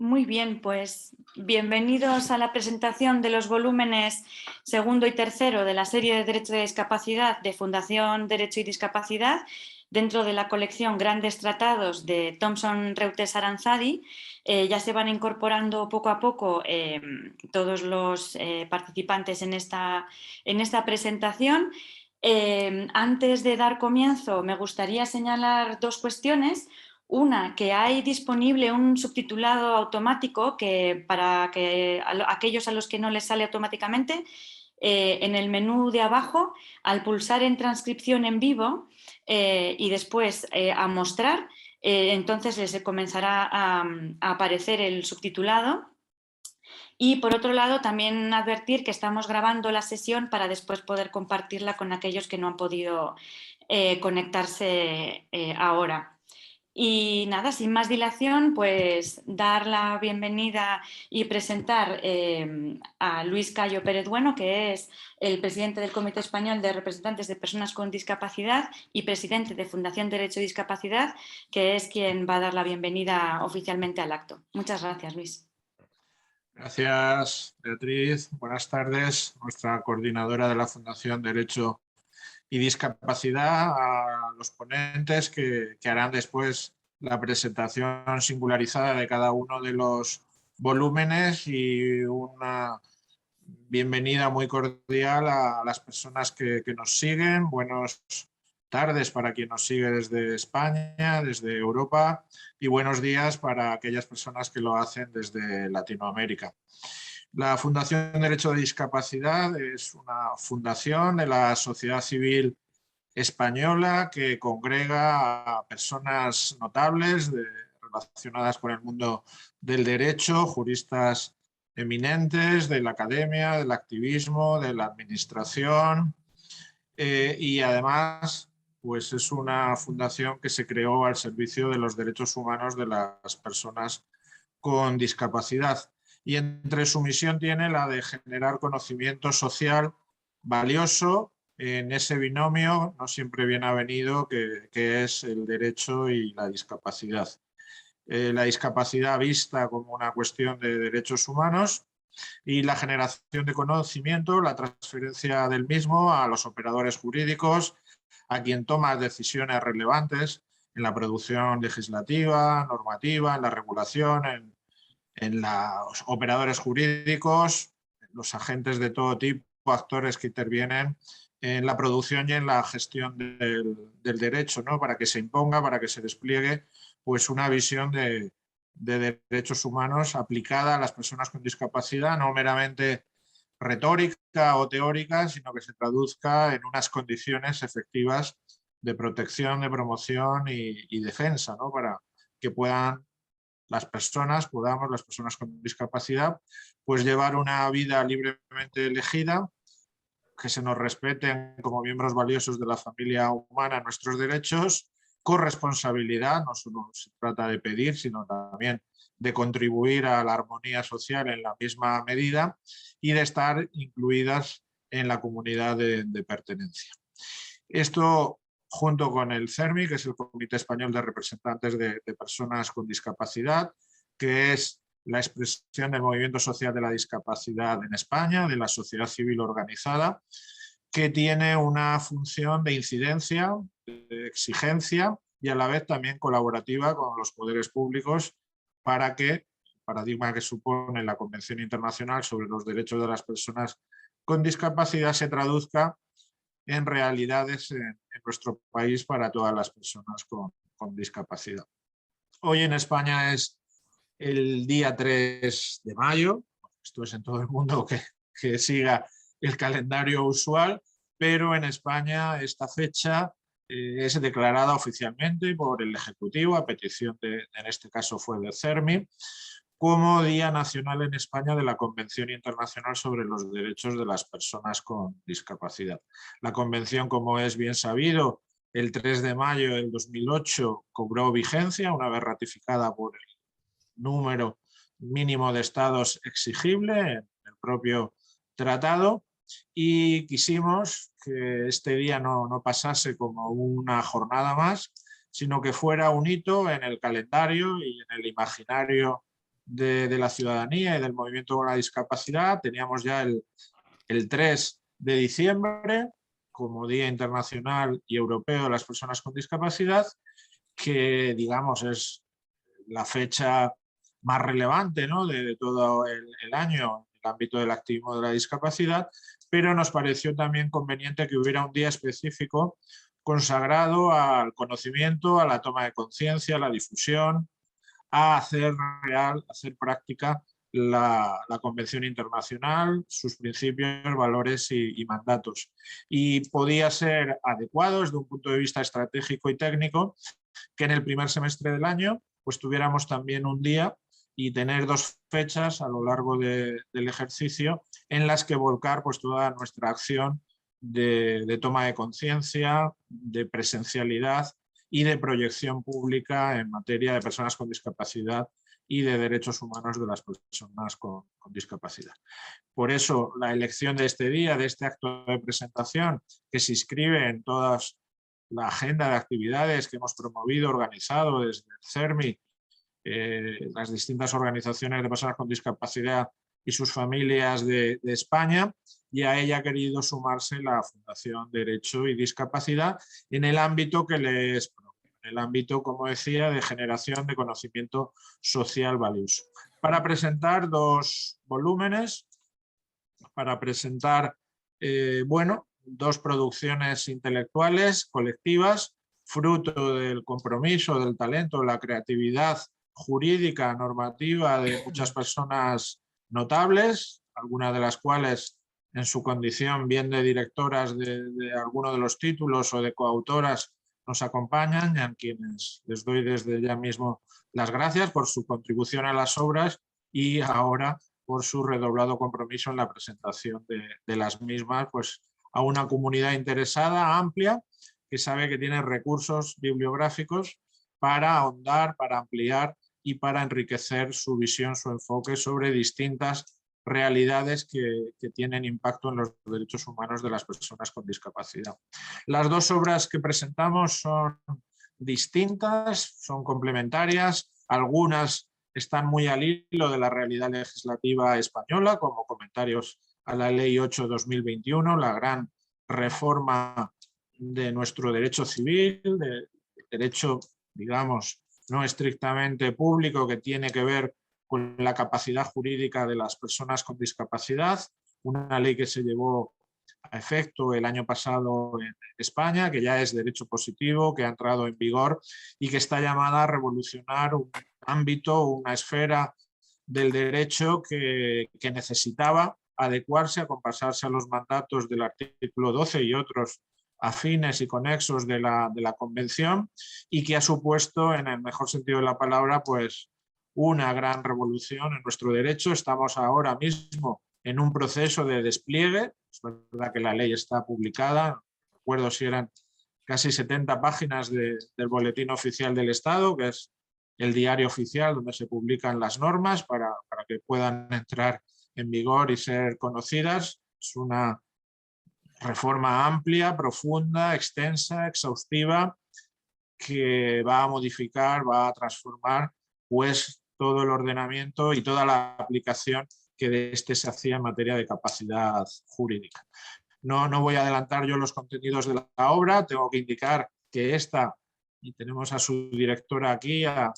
Muy bien, pues bienvenidos a la presentación de los volúmenes segundo y tercero de la serie de Derecho de Discapacidad de Fundación Derecho y Discapacidad dentro de la colección Grandes Tratados de Thomson Reuters Aranzadi. Ya se van incorporando poco a poco todos los participantes en esta presentación. Antes de dar comienzo, me gustaría señalar dos cuestiones. Una, que hay disponible un subtitulado automático para que aquellos a los que no les sale automáticamente, en el menú de abajo, al pulsar en transcripción en vivo y después a mostrar, entonces les comenzará a aparecer el subtitulado. Y por otro lado, también advertir que estamos grabando la sesión para después poder compartirla con aquellos que no han podido conectarse ahora. Y nada, sin más dilación, pues dar la bienvenida y presentar a Luis Cayo Pérez Bueno, que es el presidente del Comité Español de Representantes de Personas con Discapacidad y presidente de Fundación Derecho y Discapacidad, que es quien va a dar la bienvenida oficialmente al acto. Muchas gracias, Luis. Gracias, Beatriz. Buenas tardes. Nuestra coordinadora de la Fundación Derecho y Discapacidad, a los ponentes que harán después la presentación singularizada de cada uno de los volúmenes y una bienvenida muy cordial a las personas que nos siguen. Buenas tardes para quien nos sigue desde España, desde Europa, y buenos días para aquellas personas que lo hacen desde Latinoamérica. La Fundación Derecho de Discapacidad es una fundación de la sociedad civil española que congrega a personas notables relacionadas con el mundo del derecho, juristas eminentes de la academia, del activismo, de la administración, y además pues es una fundación que se creó al servicio de los derechos humanos de las personas con discapacidad. Y entre su misión tiene la de generar conocimiento social valioso en ese binomio no siempre bien avenido que es el derecho y la discapacidad. La discapacidad vista como una cuestión de derechos humanos y la generación de conocimiento, la transferencia del mismo a los operadores jurídicos, a quien toma decisiones relevantes en la producción legislativa, normativa, en la regulación, en los operadores jurídicos, los agentes de todo tipo, actores que intervienen en la producción y en la gestión del derecho, ¿no? Para que se imponga, para que se despliegue pues una visión de derechos humanos aplicada a las personas con discapacidad, no meramente retórica o teórica, sino que se traduzca en unas condiciones efectivas de protección, de promoción y defensa, ¿no? Para que puedan las personas con discapacidad, pues llevar una vida libremente elegida, que se nos respeten como miembros valiosos de la familia humana nuestros derechos, con responsabilidad, no solo se trata de pedir, sino también de contribuir a la armonía social en la misma medida y de estar incluidas en la comunidad de pertenencia. Esto, junto con el CERMI, que es el Comité Español de Representantes de Personas con Discapacidad, que es la expresión del movimiento social de la discapacidad en España, de la sociedad civil organizada, que tiene una función de incidencia, de exigencia y a la vez también colaborativa con los poderes públicos para que el paradigma que supone la Convención Internacional sobre los Derechos de las Personas con Discapacidad se traduzca en realidades en nuestro país para todas las personas con discapacidad. Hoy en España es el día 3 de mayo, esto es en todo el mundo que siga el calendario usual, pero en España esta fecha es declarada oficialmente por el Ejecutivo, a petición en este caso fue del CERMI, como Día Nacional en España de la Convención Internacional sobre los Derechos de las Personas con Discapacidad. La convención, como es bien sabido, el 3 de mayo del 2008 cobró vigencia una vez ratificada por el número mínimo de estados exigible en el propio tratado, y quisimos que este día no pasase como una jornada más, sino que fuera un hito en el calendario y en el imaginario de la ciudadanía y del movimiento con la discapacidad. Teníamos ya el 3 de diciembre como Día Internacional y Europeo de las Personas con Discapacidad, que digamos es la fecha más relevante, ¿no?, de todo el año en el ámbito del activismo de la discapacidad, pero nos pareció también conveniente que hubiera un día específico consagrado al conocimiento, a la toma de conciencia, a la difusión, a hacer real, a hacer práctica la Convención Internacional, sus principios, valores y mandatos. Y podía ser adecuado desde un punto de vista estratégico y técnico que en el primer semestre del año pues tuviéramos también un día y tener 2 fechas a lo largo del ejercicio en las que volcar pues toda nuestra acción de toma de conciencia, de presencialidad y de proyección pública en materia de personas con discapacidad y de derechos humanos de las personas con discapacidad. Por eso la elección de este día, de este acto de presentación, que se inscribe en toda la agenda de actividades que hemos promovido, organizado desde el CERMI, las distintas organizaciones de personas con discapacidad y sus familias de España, y a ella ha querido sumarse la Fundación Derecho y Discapacidad en el ámbito que les promueve, en el ámbito, como decía, de generación de conocimiento social valioso. Para presentar 2 volúmenes, para presentar, bueno, 2 producciones intelectuales colectivas, fruto del compromiso, del talento, la creatividad jurídica, normativa de muchas personas notables, algunas de las cuales en su condición bien de directoras de alguno de los títulos o de coautoras nos acompañan, y a quienes les doy desde ya mismo las gracias por su contribución a las obras y ahora por su redoblado compromiso en la presentación de las mismas, pues a una comunidad interesada, amplia, que sabe que tiene recursos bibliográficos para ahondar, para ampliar y para enriquecer su visión, su enfoque sobre distintas realidades que tienen impacto en los derechos humanos de las personas con discapacidad. Las 2 obras que presentamos son distintas, son complementarias, algunas están muy al hilo de la realidad legislativa española, como comentarios a la Ley 8/2021, la gran reforma de nuestro derecho civil, de derecho, digamos, no estrictamente público, que tiene que ver con la capacidad jurídica de las personas con discapacidad, una ley que se llevó a efecto el año pasado en España, que ya es derecho positivo, que ha entrado en vigor y que está llamada a revolucionar un ámbito, una esfera del derecho que necesitaba adecuarse, acompasarse a los mandatos del artículo 12 y otros afines y conexos de la Convención, y que ha supuesto, en el mejor sentido de la palabra, pues una gran revolución en nuestro derecho. Estamos ahora mismo en un proceso de despliegue. Es verdad que la ley está publicada, no recuerdo si eran casi 70 páginas del Boletín Oficial del Estado, que es el diario oficial donde se publican las normas para que puedan entrar en vigor y ser conocidas. Es una reforma amplia, profunda, extensa, exhaustiva, que va a modificar, va a transformar pues todo el ordenamiento y toda la aplicación que de este se hacía en materia de capacidad jurídica. No voy a adelantar yo los contenidos de la obra, tengo que indicar que esta, y tenemos a su directora aquí, a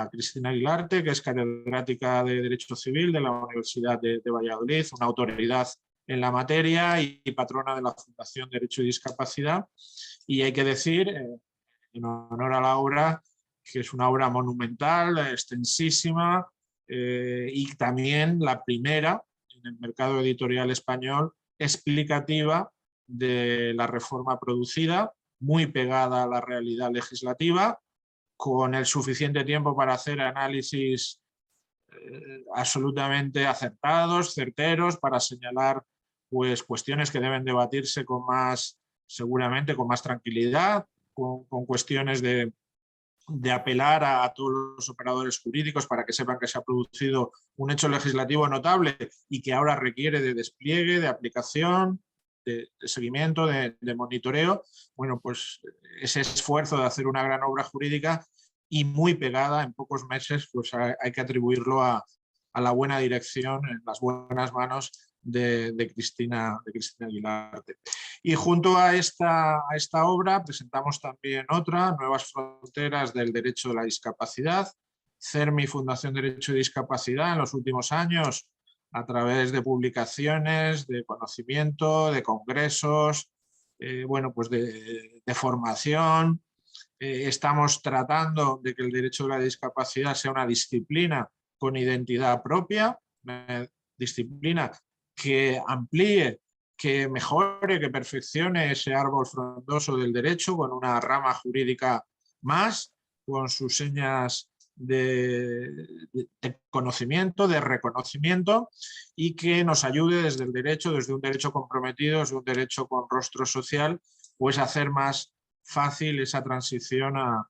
Cristina Aguilarte, que es catedrática de Derecho Civil de la Universidad de Valladolid, una autoridad en la materia y patrona de la Fundación Derecho y Discapacidad. Y hay que decir, en honor a la obra, que es una obra monumental, extensísima, y también la primera en el mercado editorial español explicativa de la reforma producida, muy pegada a la realidad legislativa, con el suficiente tiempo para hacer análisis absolutamente acertados, certeros, para señalar pues, cuestiones que deben debatirse con más, seguramente con más tranquilidad, con cuestiones de apelar a todos los operadores jurídicos para que sepan que se ha producido un hecho legislativo notable y que ahora requiere de despliegue, de aplicación, de seguimiento, de monitoreo. Bueno, pues ese esfuerzo de hacer una gran obra jurídica y muy pegada. En pocos meses pues hay que atribuirlo a la buena dirección, en las buenas manos de Cristina Guilarte. Y junto a esta obra presentamos también otra, Nuevas fronteras del derecho de la discapacidad, CERMI Fundación Derecho y Discapacidad, en los últimos años, a través de publicaciones, de conocimiento, de congresos, bueno, pues de formación. Estamos tratando de que el derecho de la discapacidad sea una disciplina con identidad propia, una disciplina que amplíe, que mejore, que perfeccione ese árbol frondoso del derecho con una rama jurídica más, con sus señas de conocimiento, de reconocimiento, y que nos ayude desde el derecho, desde un derecho comprometido, desde un derecho con rostro social, pues a hacer más fácil esa transición a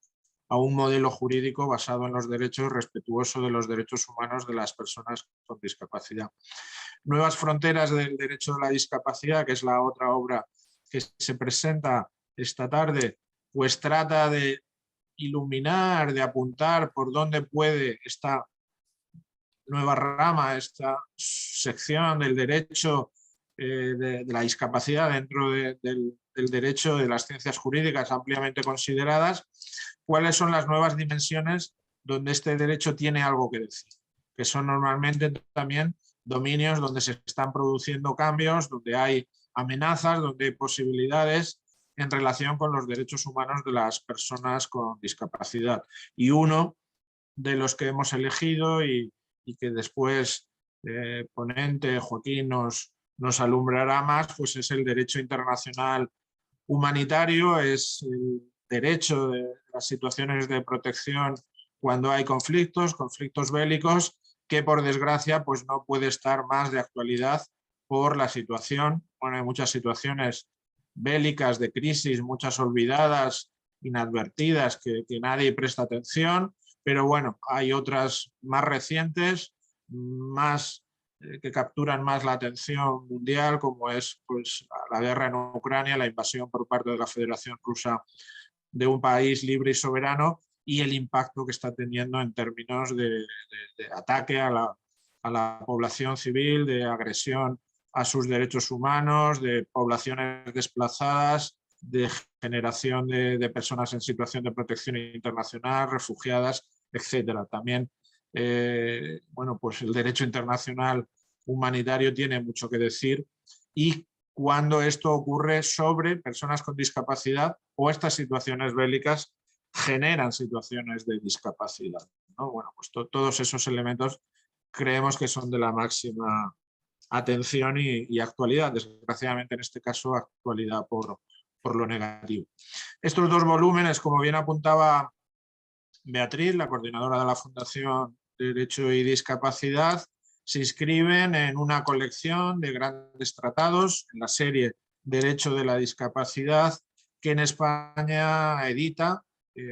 un modelo jurídico basado en los derechos, respetuoso de los derechos humanos de las personas con discapacidad. Nuevas fronteras del derecho de la discapacidad, que es la otra obra que se presenta esta tarde, pues trata de iluminar, de apuntar por dónde puede esta nueva rama, esta sección del derecho de la discapacidad dentro del derecho de las ciencias jurídicas ampliamente consideradas, cuáles son las nuevas dimensiones donde este derecho tiene algo que decir, que son normalmente también dominios donde se están produciendo cambios, donde hay amenazas, donde hay posibilidades en relación con los derechos humanos de las personas con discapacidad. Y uno de los que hemos elegido y que después ponente Joaquín nos alumbrará más, pues es el derecho internacional humanitario, es el derecho de las situaciones de protección cuando hay conflictos bélicos, que por desgracia pues no puede estar más de actualidad por la situación. Bueno, hay muchas situaciones bélicas de crisis, muchas olvidadas, inadvertidas, que nadie presta atención, pero bueno, hay otras más recientes, más que capturan más la atención mundial, como es pues, la guerra en Ucrania, la invasión por parte de la Federación Rusa de un país libre y soberano, y el impacto que está teniendo en términos de ataque a la población civil, de agresión a sus derechos humanos, de poblaciones desplazadas, de generación de personas en situación de protección internacional, refugiadas, etcétera. También bueno, pues el derecho internacional humanitario tiene mucho que decir, y cuando esto ocurre sobre personas con discapacidad o estas situaciones bélicas generan situaciones de discapacidad, ¿no? Bueno, pues todos esos elementos creemos que son de la máxima atención y actualidad, desgraciadamente en este caso actualidad por lo negativo. Estos dos volúmenes, como bien apuntaba Beatriz, la coordinadora de la Fundación Derecho y Discapacidad, se inscriben en una colección de grandes tratados en la serie Derecho de la Discapacidad, que en España edita,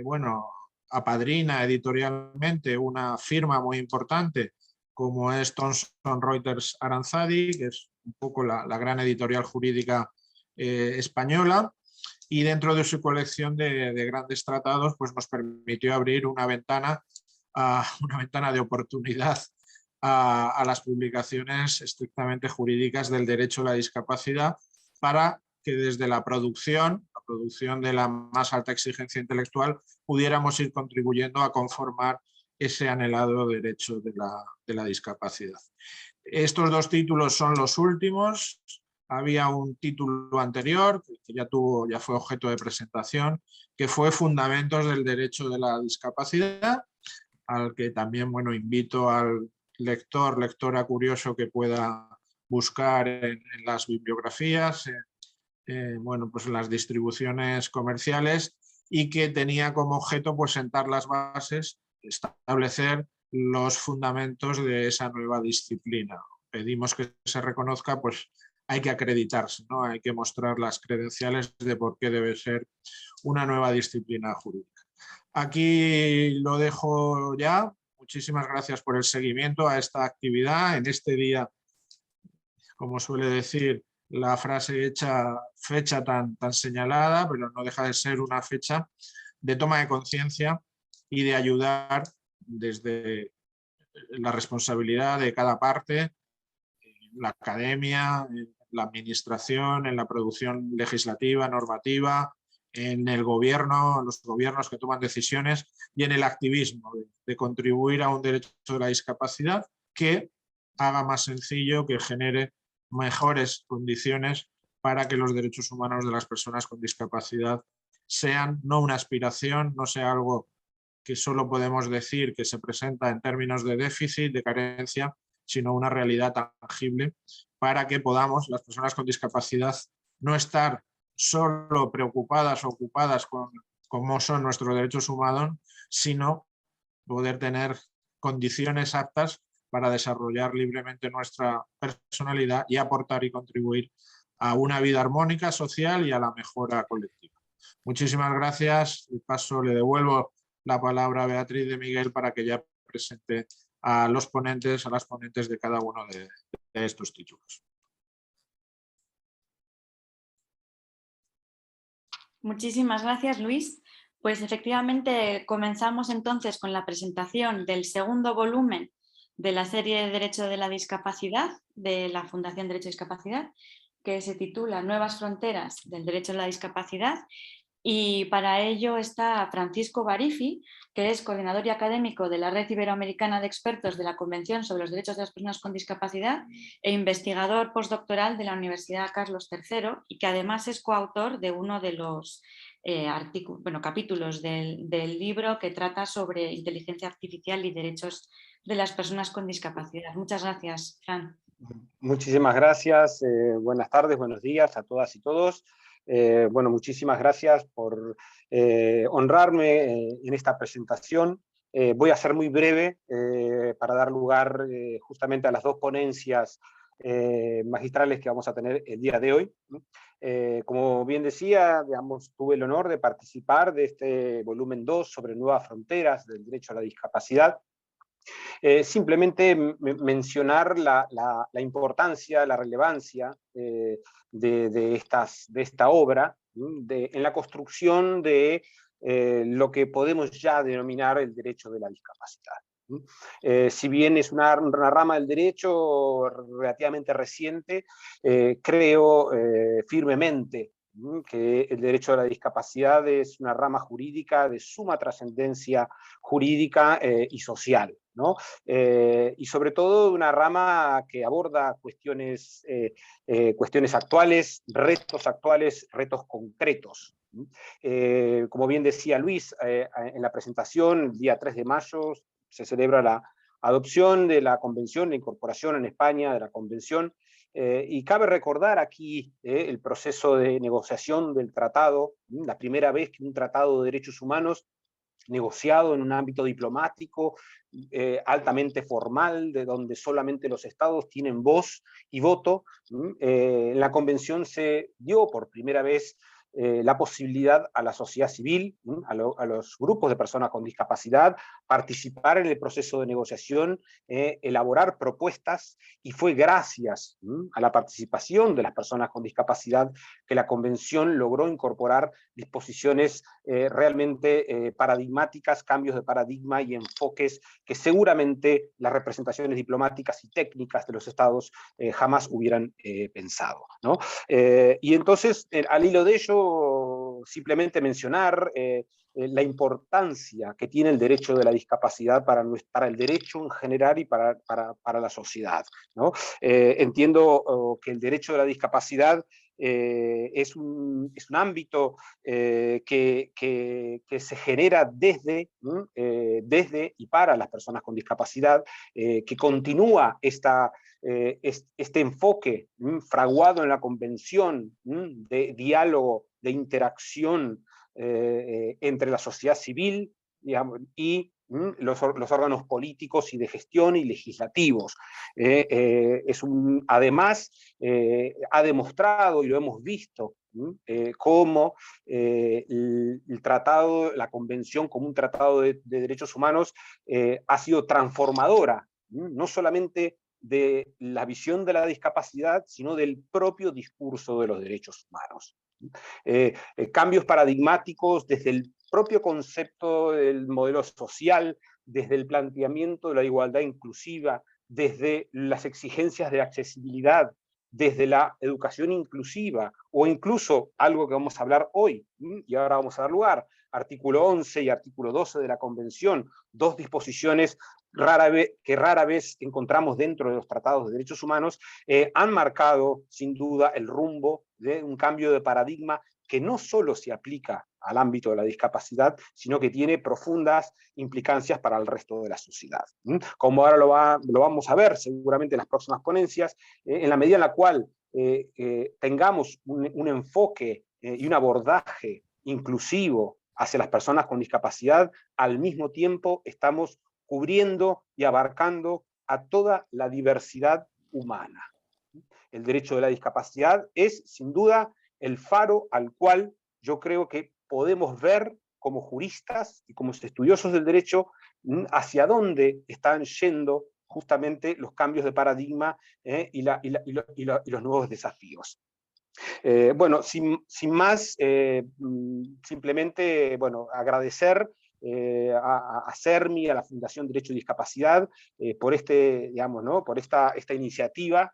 bueno, apadrina editorialmente una firma muy importante como es Thomson Reuters Aranzadi, que es un poco la gran editorial jurídica española, y dentro de su colección de grandes tratados pues nos permitió abrir una ventana de oportunidad a las publicaciones estrictamente jurídicas del derecho a la discapacidad, para que desde la producción de la más alta exigencia intelectual, pudiéramos ir contribuyendo a conformar ese anhelado derecho de la discapacidad. Estos dos títulos son los últimos. Había un título anterior que ya fue objeto de presentación, que fue Fundamentos del Derecho de la Discapacidad, al que también bueno, invito al lectora curioso que pueda buscar en las bibliografías, bueno, pues en las distribuciones comerciales, y que tenía como objeto pues, sentar las bases, establecer los fundamentos de esa nueva disciplina. Pedimos que se reconozca, pues hay que acreditarse, ¿no? Hay que mostrar las credenciales de por qué debe ser una nueva disciplina jurídica. Aquí lo dejo ya. Muchísimas gracias por el seguimiento a esta actividad. En este día, como suele decir la frase hecha, fecha tan señalada, pero no deja de ser una fecha de toma de conciencia y de ayudar desde la responsabilidad de cada parte, la academia, la administración, en la producción legislativa, normativa, en el gobierno, los gobiernos que toman decisiones y en el activismo de contribuir a un derecho de la discapacidad que haga más sencillo, que genere mejores condiciones para que los derechos humanos de las personas con discapacidad sean no una aspiración, no sea algo que solo podemos decir que se presenta en términos de déficit, de carencia, sino una realidad tangible para que podamos, las personas con discapacidad, no estar solo preocupadas o ocupadas con cómo son nuestros derechos humanos, sino poder tener condiciones aptas para desarrollar libremente nuestra personalidad y aportar y contribuir a una vida armónica, social y a la mejora colectiva. Muchísimas gracias. De paso, le devuelvo la palabra a Beatriz de Miguel para que ya presente a los ponentes, a las ponentes de cada uno de estos títulos. Muchísimas gracias, Luis. Pues efectivamente comenzamos entonces con la presentación del segundo volumen de la serie de Derecho de la Discapacidad de la Fundación Derecho y Discapacidad, que se titula Nuevas fronteras del derecho a la discapacidad. Y para ello está Francisco Barifi, que es coordinador y académico de la Red Iberoamericana de Expertos de la Convención sobre los Derechos de las Personas con Discapacidad e investigador postdoctoral de la Universidad Carlos III, y que además es coautor de uno de los capítulos del libro que trata sobre inteligencia artificial y derechos de las personas con discapacidad. Muchas gracias, Fran. Muchísimas gracias. Buenas tardes, buenos días a todas y todos. Bueno, muchísimas gracias por honrarme en esta presentación. Voy a ser muy breve para dar lugar justamente a las dos ponencias magistrales que vamos a tener el día de hoy. Como bien decía, digamos, tuve el honor de participar de este volumen 2 sobre nuevas fronteras del derecho a la discapacidad. Simplemente mencionar la importancia, la relevancia de esta obra en la construcción de lo que podemos ya denominar el derecho de la discapacidad. Si bien es una rama del derecho relativamente reciente, creo firmemente que el derecho a la discapacidad es una rama jurídica de suma trascendencia jurídica y social, ¿no? Y sobre todo una rama que aborda cuestiones actuales, retos concretos. Como bien decía Luis, en la presentación, el día 3 de mayo, se celebra la adopción de la Convención, la incorporación en España de la Convención, y cabe recordar aquí el proceso de negociación del tratado, la primera vez que un tratado de derechos humanos negociado en un ámbito diplomático, altamente formal, de donde solamente los estados tienen voz y voto. En la convención se dio por primera vez la posibilidad a la sociedad civil, a los grupos de personas con discapacidad, participar en el proceso de negociación, elaborar propuestas, y fue gracias a la participación de las personas con discapacidad que la convención logró incorporar disposiciones realmente paradigmáticas, cambios de paradigma y enfoques que seguramente las representaciones diplomáticas y técnicas de los estados jamás hubieran pensado, ¿no? Y entonces, al hilo de ello, simplemente mencionar la importancia que tiene el derecho de la discapacidad para el derecho en general y para la sociedad, ¿no? Entiendo que el derecho de la discapacidad es un ámbito que se genera desde y para las personas con discapacidad, que continúa este enfoque fraguado en la Convención de diálogo, de interacción entre la sociedad civil, digamos, y los órganos políticos y de gestión y legislativos. Además, ha demostrado, y lo hemos visto, cómo el tratado, la convención como un tratado de derechos humanos ha sido transformadora, no solamente de la visión de la discapacidad, sino del propio discurso de los derechos humanos. Cambios paradigmáticos desde el propio concepto del modelo social, desde el planteamiento de la igualdad inclusiva, desde las exigencias de accesibilidad, desde la educación inclusiva, o incluso algo que vamos a hablar hoy, y ahora vamos a dar lugar, artículo 11 y artículo 12 de la Convención, dos disposiciones que rara vez encontramos dentro de los tratados de derechos humanos, han marcado sin duda el rumbo de un cambio de paradigma que no solo se aplica al ámbito de la discapacidad, sino que tiene profundas implicancias para el resto de la sociedad. Como ahora lo vamos a ver seguramente en las próximas ponencias, en la medida en la cual tengamos un enfoque y un abordaje inclusivo hacia las personas con discapacidad, al mismo tiempo estamos cubriendo y abarcando a toda la diversidad humana. El derecho de la discapacidad es, sin duda, el faro al cual yo creo que podemos ver como juristas y como estudiosos del derecho hacia dónde están yendo justamente los cambios de paradigma y los nuevos desafíos. Bueno, sin más, simplemente agradecer a CERMI, a la Fundación Derecho y Discapacidad, por por esta iniciativa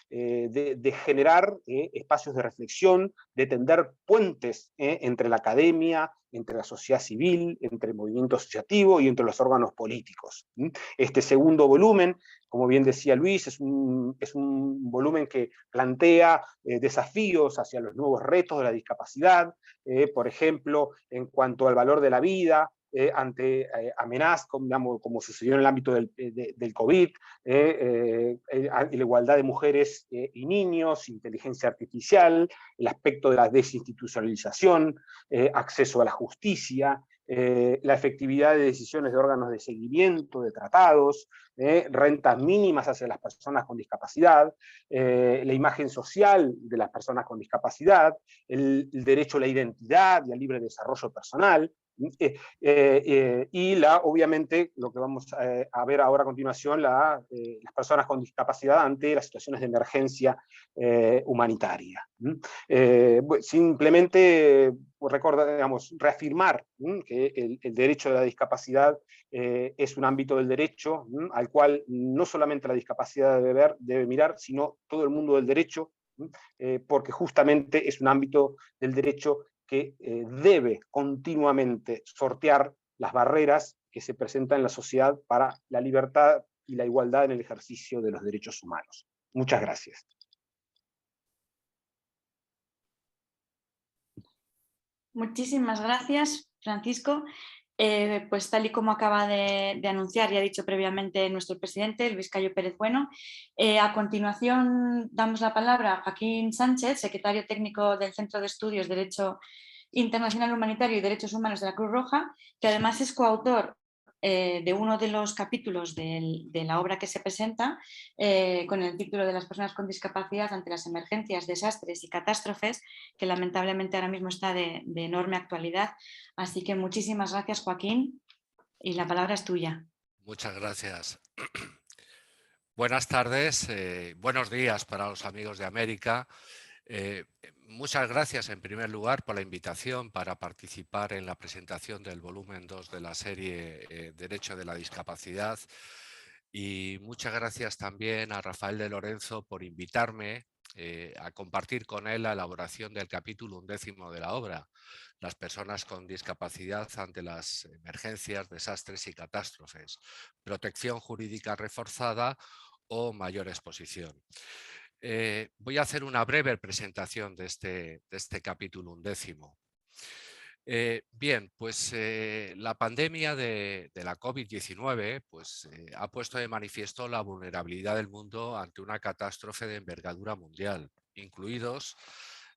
de generar espacios de reflexión, de tender puentes entre la academia, entre la sociedad civil, entre el movimiento asociativo y entre los órganos políticos. Este segundo volumen, como bien decía Luis, es un volumen que plantea desafíos hacia los nuevos retos de la discapacidad, por ejemplo, en cuanto al valor de la vida, ante amenazas, como sucedió en el ámbito del COVID, la igualdad de mujeres y niños, inteligencia artificial, el aspecto de la desinstitucionalización, acceso a la justicia, la efectividad de decisiones de órganos de seguimiento, de tratados, rentas mínimas hacia las personas con discapacidad, la imagen social de las personas con discapacidad, el derecho a la identidad y al libre desarrollo personal, y obviamente lo que vamos a ver ahora a continuación, las personas con discapacidad ante las situaciones de emergencia humanitaria. Simplemente reafirmar que el derecho de la discapacidad es un ámbito del derecho al cual no solamente la discapacidad debe mirar, sino todo el mundo del derecho, porque justamente es un ámbito del derecho que debe continuamente sortear las barreras que se presentan en la sociedad para la libertad y la igualdad en el ejercicio de los derechos humanos. Muchas gracias. Muchísimas gracias, Francisco. Pues tal y como acaba de anunciar y ha dicho previamente nuestro presidente, Luis Cayo Pérez Bueno, a continuación damos la palabra a Joaquín Sánchez, secretario técnico del Centro de Estudios Derecho Internacional Humanitario y Derechos Humanos de la Cruz Roja, que además es coautor de uno de los capítulos de la obra que se presenta, con el título de las personas con discapacidad ante las emergencias, desastres y catástrofes, que lamentablemente ahora mismo está de enorme actualidad. Así que muchísimas gracias, Joaquín, y la palabra es tuya. Muchas gracias. Buenas tardes, buenos días para los amigos de América. Muchas gracias en primer lugar por la invitación para participar en la presentación del volumen 2 de la serie Derecho de la Discapacidad, y muchas gracias también a Rafael de Lorenzo por invitarme a compartir con él la elaboración del capítulo 11 de la obra, las personas con discapacidad ante las emergencias, desastres y catástrofes, protección jurídica reforzada o mayor exposición. Voy a hacer una breve presentación de este capítulo 11. Bien, pues la pandemia de la COVID-19 ha puesto de manifiesto la vulnerabilidad del mundo ante una catástrofe de envergadura mundial, incluidos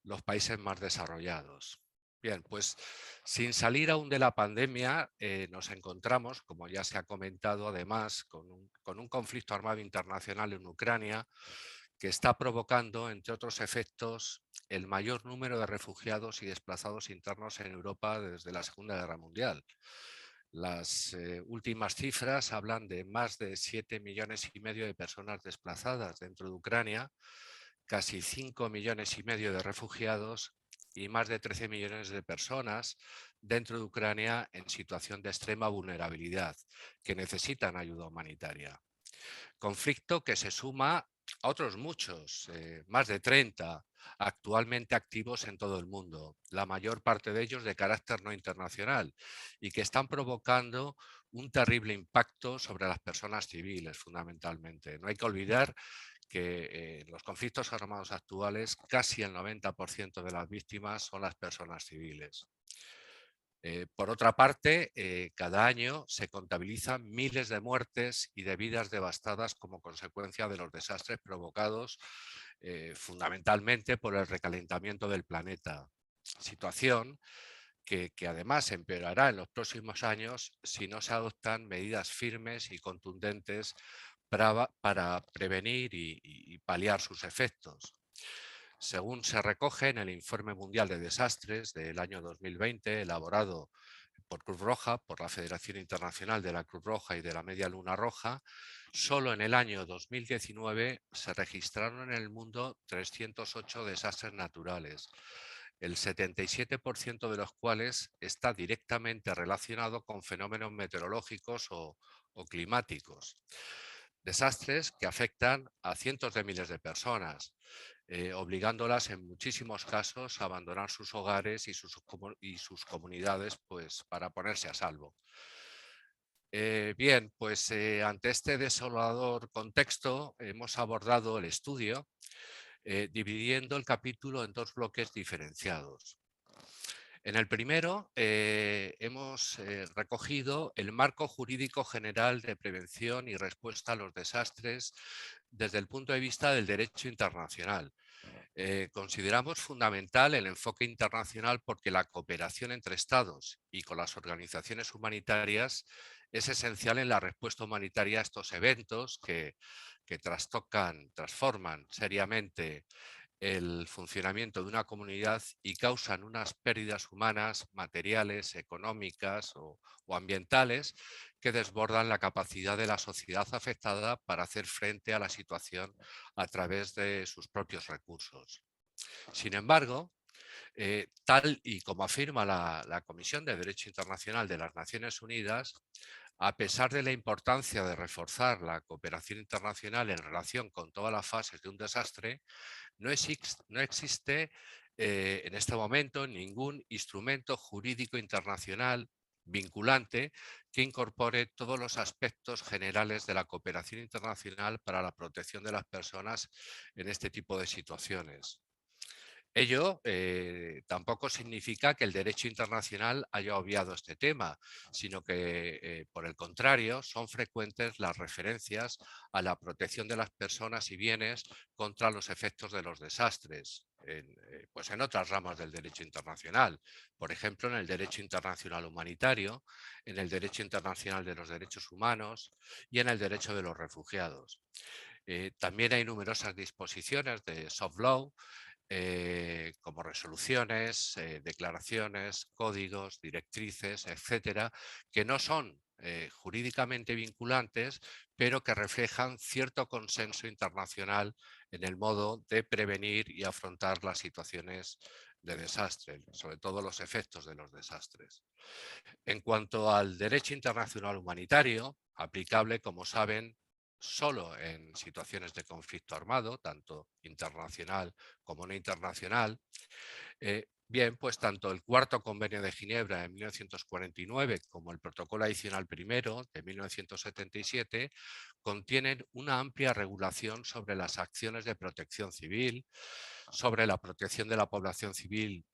los países más desarrollados. Bien, pues sin salir aún de la pandemia nos encontramos, como ya se ha comentado, además con un conflicto armado internacional en Ucrania que está provocando, entre otros efectos, el mayor número de refugiados y desplazados internos en Europa desde la Segunda Guerra Mundial. Las últimas cifras hablan de más de 7,5 millones de personas desplazadas dentro de Ucrania, casi 5,5 millones de refugiados y más de 13 millones de personas dentro de Ucrania en situación de extrema vulnerabilidad que necesitan ayuda humanitaria. Conflicto que se suma a otros muchos, más de 30, actualmente activos en todo el mundo, la mayor parte de ellos de carácter no internacional y que están provocando un terrible impacto sobre las personas civiles, fundamentalmente. No hay que olvidar que en los conflictos armados actuales casi el 90% de las víctimas son las personas civiles. Por otra parte, cada año se contabilizan miles de muertes y de vidas devastadas como consecuencia de los desastres provocados fundamentalmente por el recalentamiento del planeta. Situación que además empeorará en los próximos años si no se adoptan medidas firmes y contundentes para prevenir y paliar sus efectos. Según se recoge en el Informe Mundial de Desastres del año 2020, elaborado por Cruz Roja, por la Federación Internacional de la Cruz Roja y de la Media Luna Roja, solo en el año 2019 se registraron en el mundo 308 desastres naturales, el 77% de los cuales está directamente relacionado con fenómenos meteorológicos o climáticos. Desastres que afectan a cientos de miles de personas, obligándolas en muchísimos casos a abandonar sus hogares y sus comunidades pues, para ponerse a salvo. Bien, pues ante este desolador contexto hemos abordado el estudio dividiendo el capítulo en dos bloques diferenciados. En el primero hemos recogido el marco jurídico general de prevención y respuesta a los desastres desde el punto de vista del derecho internacional. Consideramos fundamental el enfoque internacional porque la cooperación entre Estados y con las organizaciones humanitarias es esencial en la respuesta humanitaria a estos eventos que transforman seriamente el funcionamiento de una comunidad y causan unas pérdidas humanas, materiales, económicas o ambientales que desbordan la capacidad de la sociedad afectada para hacer frente a la situación a través de sus propios recursos. Sin embargo, tal y como afirma la Comisión de Derecho Internacional de las Naciones Unidas, a pesar de la importancia de reforzar la cooperación internacional en relación con todas las fases de un desastre, no existe en este momento ningún instrumento jurídico internacional vinculante que incorpore todos los aspectos generales de la cooperación internacional para la protección de las personas en este tipo de situaciones. Ello tampoco significa que el derecho internacional haya obviado este tema, sino que, por el contrario, son frecuentes las referencias a la protección de las personas y bienes contra los efectos de los desastres, pues en otras ramas del derecho internacional. Por ejemplo, en el derecho internacional humanitario, en el derecho internacional de los derechos humanos y en el derecho de los refugiados. También hay numerosas disposiciones de soft law, como resoluciones, declaraciones, códigos, directrices, etcétera, que no son jurídicamente vinculantes, pero que reflejan cierto consenso internacional en el modo de prevenir y afrontar las situaciones de desastre, sobre todo los efectos de los desastres. En cuanto al derecho internacional humanitario, aplicable, como saben, solo en situaciones de conflicto armado, tanto internacional como no internacional. Bien, pues tanto el Cuarto Convenio de Ginebra de 1949 como el Protocolo Adicional I de 1977 contienen una amplia regulación sobre las acciones de protección civil, sobre la protección de la población civil,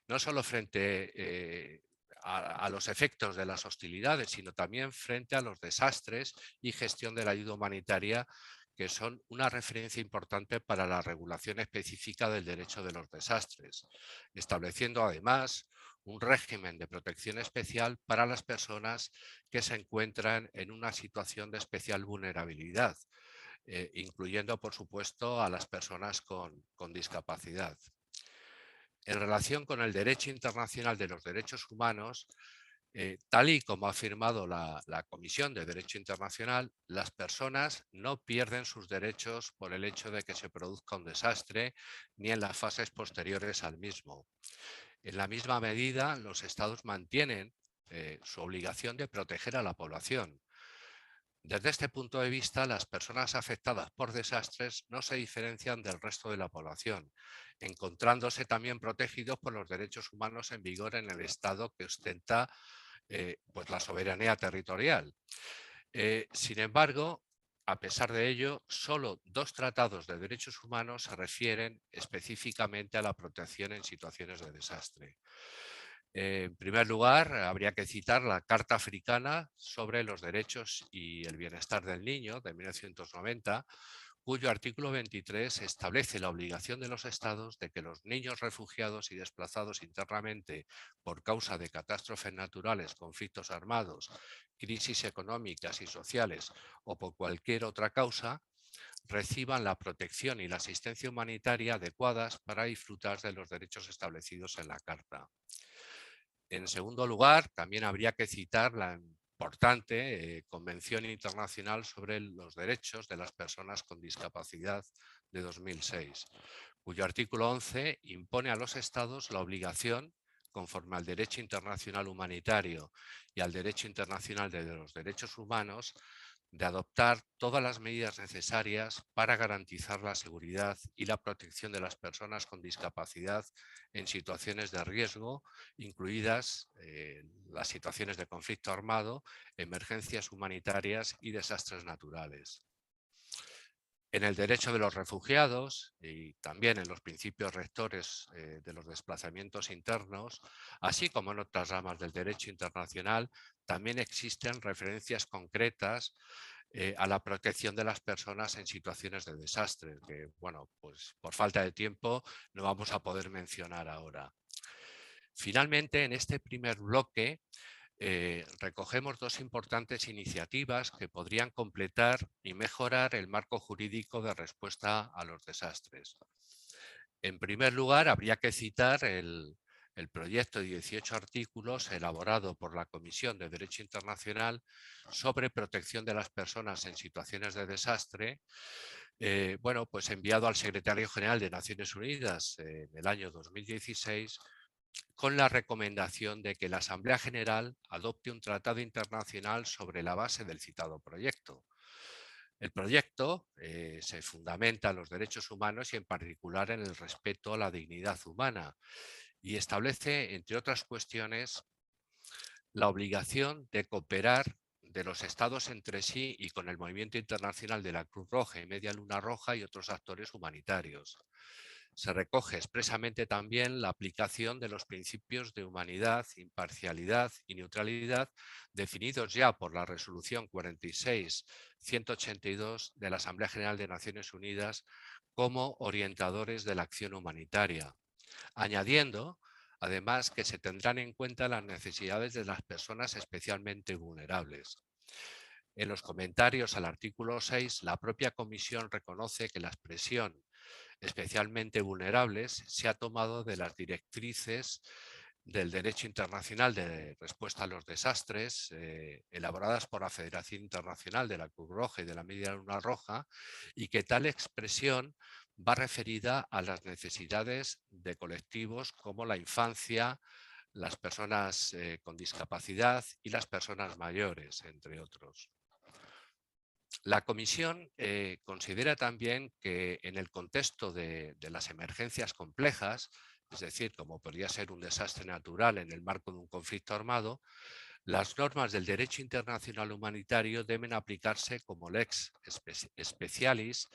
no solo frente a los efectos de las hostilidades, sino también frente a los desastres y gestión de la ayuda humanitaria, que son una referencia importante para la regulación específica del derecho de los desastres, estableciendo además un régimen de protección especial para las personas que se encuentran en una situación de especial vulnerabilidad, incluyendo, por supuesto, a las personas con discapacidad. En relación con el derecho internacional de los derechos humanos, Tal y como ha afirmado la Comisión de Derecho Internacional, las personas no pierden sus derechos por el hecho de que se produzca un desastre ni en las fases posteriores al mismo. En la misma medida, los Estados mantienen su obligación de proteger a la población. Desde este punto de vista, las personas afectadas por desastres no se diferencian del resto de la población, encontrándose también protegidos por los derechos humanos en vigor en el Estado que ostenta pues la soberanía territorial. Sin embargo, a pesar de ello, solo 2 tratados de derechos humanos se refieren específicamente a la protección en situaciones de desastre. En primer lugar, habría que citar la Carta Africana sobre los Derechos y el Bienestar del Niño de 1990, cuyo artículo 23 establece la obligación de los Estados de que los niños refugiados y desplazados internamente por causa de catástrofes naturales, conflictos armados, crisis económicas y sociales o por cualquier otra causa, reciban la protección y la asistencia humanitaria adecuadas para disfrutar de los derechos establecidos en la Carta. En segundo lugar, también habría que citar la importante Convención Internacional sobre los Derechos de las Personas con Discapacidad de 2006, cuyo artículo 11 impone a los Estados la obligación, conforme al derecho internacional humanitario y al derecho internacional de los derechos humanos, de adoptar todas las medidas necesarias para garantizar la seguridad y la protección de las personas con discapacidad en situaciones de riesgo, incluidas las situaciones de conflicto armado, emergencias humanitarias y desastres naturales. En el derecho de los refugiados y también en los principios rectores de los desplazamientos internos, así como en otras ramas del derecho internacional, también existen referencias concretas a la protección de las personas en situaciones de desastre, que, bueno, pues por falta de tiempo no vamos a poder mencionar ahora. Finalmente, en este primer bloque, recogemos 2 importantes iniciativas que podrían completar y mejorar el marco jurídico de respuesta a los desastres. En primer lugar, habría que citar el proyecto de 18 artículos elaborado por la Comisión de Derecho Internacional sobre protección de las personas en situaciones de desastre, bueno, pues enviado al Secretario General de Naciones Unidas en el año 2016, con la recomendación de que la Asamblea General adopte un tratado internacional sobre la base del citado proyecto. El proyecto se fundamenta en los derechos humanos y en particular en el respeto a la dignidad humana y establece, entre otras cuestiones, la obligación de cooperar de los estados entre sí y con el movimiento internacional de la Cruz Roja y Media Luna Roja y otros actores humanitarios. Se recoge expresamente también la aplicación de los principios de humanidad, imparcialidad y neutralidad definidos ya por la Resolución 46-182 de la Asamblea General de Naciones Unidas como orientadores de la acción humanitaria, añadiendo además que se tendrán en cuenta las necesidades de las personas especialmente vulnerables. En los comentarios al artículo 6, la propia Comisión reconoce que la expresión especialmente vulnerables se ha tomado de las directrices del derecho internacional de respuesta a los desastres, elaboradas por la Federación Internacional de la Cruz Roja y de la Media Luna Roja, y que tal expresión va referida a las necesidades de colectivos como la infancia, las personas con discapacidad y las personas mayores, entre otros. La Comisión considera también que en el contexto de las emergencias complejas, es decir, como podría ser un desastre natural en el marco de un conflicto armado, las normas del derecho internacional humanitario deben aplicarse como lex specialis,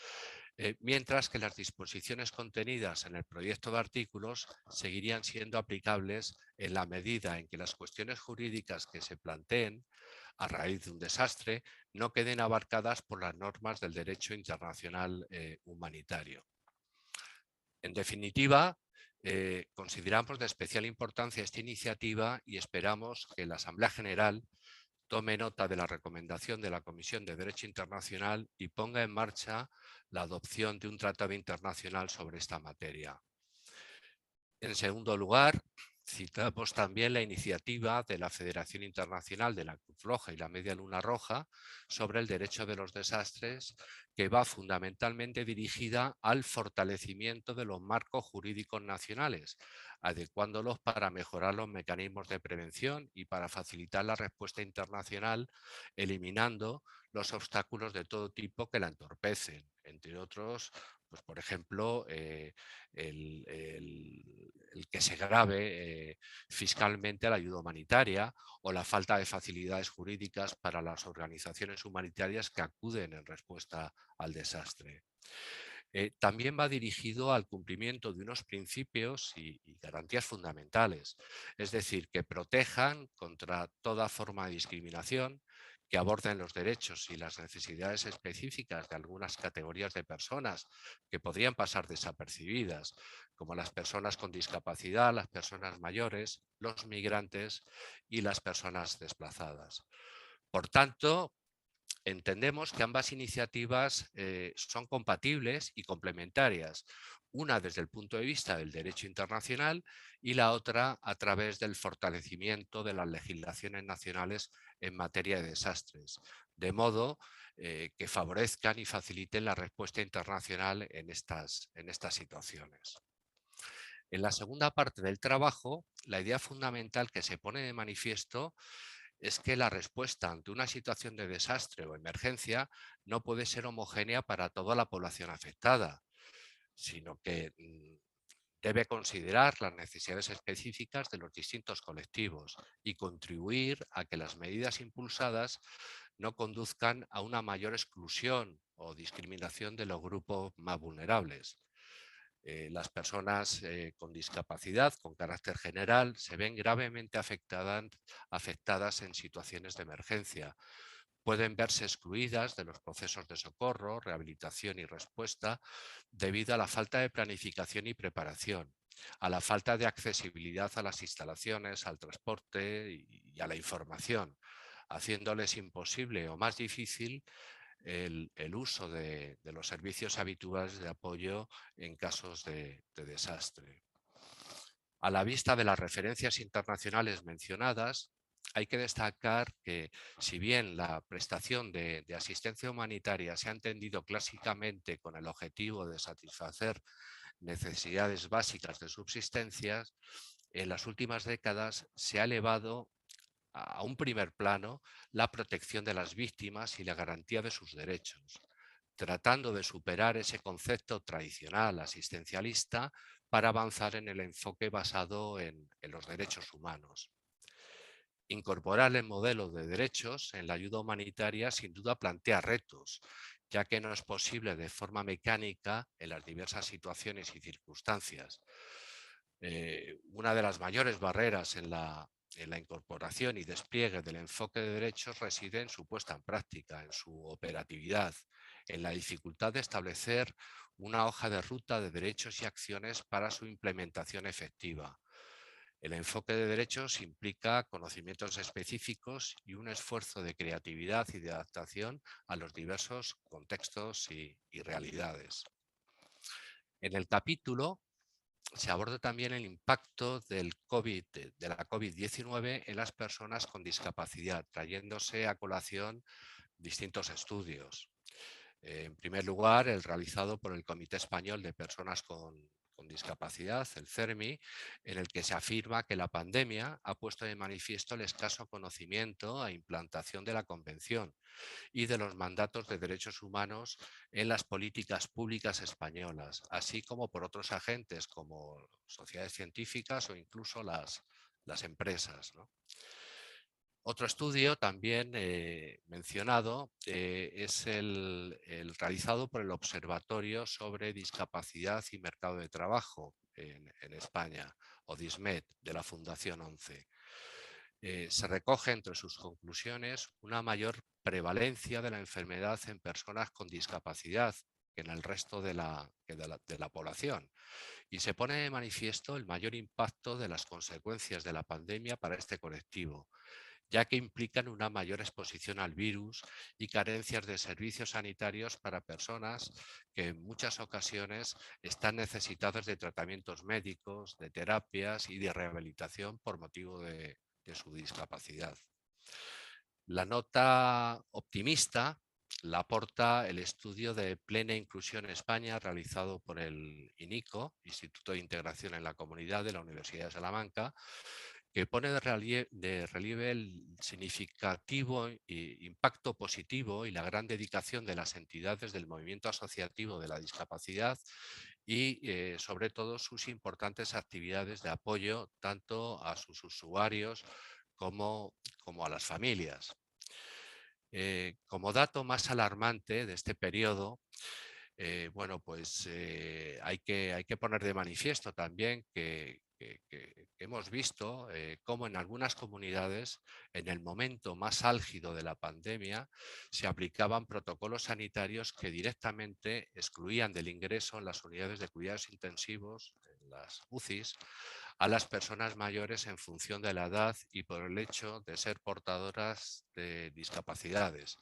mientras que las disposiciones contenidas en el proyecto de artículos seguirían siendo aplicables en la medida en que las cuestiones jurídicas que se planteen a raíz de un desastre no queden abarcadas por las normas del derecho internacional humanitario. En definitiva, consideramos de especial importancia esta iniciativa y esperamos que la Asamblea General tome nota de la recomendación de la Comisión de Derecho Internacional y ponga en marcha la adopción de un tratado internacional sobre esta materia. En segundo lugar, Citamos también la iniciativa de la Federación Internacional de la Cruz Roja y la Media Luna Roja sobre el derecho de los desastres, que va fundamentalmente dirigida al fortalecimiento de los marcos jurídicos nacionales, adecuándolos para mejorar los mecanismos de prevención y para facilitar la respuesta internacional, eliminando los obstáculos de todo tipo que la entorpecen, entre otros, pues, por ejemplo, el que se grave fiscalmente la ayuda humanitaria o la falta de facilidades jurídicas para las organizaciones humanitarias que acuden en respuesta al desastre. También va dirigido al cumplimiento de unos principios y garantías fundamentales, es decir, que protejan contra toda forma de discriminación, que aborden los derechos y las necesidades específicas de algunas categorías de personas que podrían pasar desapercibidas, como las personas con discapacidad, las personas mayores, los migrantes y las personas desplazadas. Por tanto, entendemos que ambas iniciativas son compatibles y complementarias, una desde el punto de vista del derecho internacional y la otra a través del fortalecimiento de las legislaciones nacionales en materia de desastres, de modo que favorezcan y faciliten la respuesta internacional en estas situaciones. En la segunda parte del trabajo, la idea fundamental que se pone de manifiesto es que la respuesta ante una situación de desastre o emergencia no puede ser homogénea para toda la población afectada, sino que debe considerar las necesidades específicas de los distintos colectivos y contribuir a que las medidas impulsadas no conduzcan a una mayor exclusión o discriminación de los grupos más vulnerables. Las personas con discapacidad, con carácter general, se ven gravemente afectadas en situaciones de emergencia. Pueden verse excluidas de los procesos de socorro, rehabilitación y respuesta debido a la falta de planificación y preparación, a la falta de accesibilidad a las instalaciones, al transporte y a la información, haciéndoles imposible o más difícil el uso de los servicios habituales de apoyo en casos de desastre. A la vista de las referencias internacionales mencionadas, hay que destacar que, si bien la prestación de asistencia humanitaria se ha entendido clásicamente con el objetivo de satisfacer necesidades básicas de subsistencia, en las últimas décadas se ha elevado a un primer plano la protección de las víctimas y la garantía de sus derechos, tratando de superar ese concepto tradicional asistencialista para avanzar en el enfoque basado en los derechos humanos. Incorporar el modelo de derechos en la ayuda humanitaria sin duda plantea retos, ya que no es posible de forma mecánica en las diversas situaciones y circunstancias. Una de las mayores barreras en la incorporación y despliegue del enfoque de derechos reside en su puesta en práctica, en su operatividad, en la dificultad de establecer una hoja de ruta de derechos y acciones para su implementación efectiva. El enfoque de derechos implica conocimientos específicos y un esfuerzo de creatividad y de adaptación a los diversos contextos y realidades. En el capítulo se aborda también el impacto de la COVID-19 en las personas con discapacidad, trayéndose a colación distintos estudios. En primer lugar, el realizado por el Comité Español de Personas con Discapacidad, el CERMI, en el que se afirma que la pandemia ha puesto de manifiesto el escaso conocimiento e implantación de la Convención y de los mandatos de derechos humanos en las políticas públicas españolas, así como por otros agentes como sociedades científicas o incluso las empresas, ¿no? Otro estudio también mencionado es el realizado por el Observatorio sobre Discapacidad y Mercado de Trabajo en España, ODISMET, de la Fundación 11. Se recoge entre sus conclusiones una mayor prevalencia de la enfermedad en personas con discapacidad que en el resto de la población, y se pone de manifiesto el mayor impacto de las consecuencias de la pandemia para este colectivo, ya que implican una mayor exposición al virus y carencias de servicios sanitarios para personas que en muchas ocasiones están necesitadas de tratamientos médicos, de terapias y de rehabilitación por motivo de su discapacidad. La nota optimista la aporta el estudio de Plena Inclusión España realizado por el INICO, Instituto de Integración en la Comunidad de la Universidad de Salamanca, que pone de relieve el significativo impacto positivo y la gran dedicación de las entidades del movimiento asociativo de la discapacidad y sobre todo sus importantes actividades de apoyo tanto a sus usuarios como a las familias. Como dato más alarmante de este periodo, bueno, pues hay que poner de manifiesto también que hemos visto cómo en algunas comunidades, en el momento más álgido de la pandemia, se aplicaban protocolos sanitarios que directamente excluían del ingreso en las unidades de cuidados intensivos, en las UCIs, a las personas mayores en función de la edad y por el hecho de ser portadoras de discapacidades,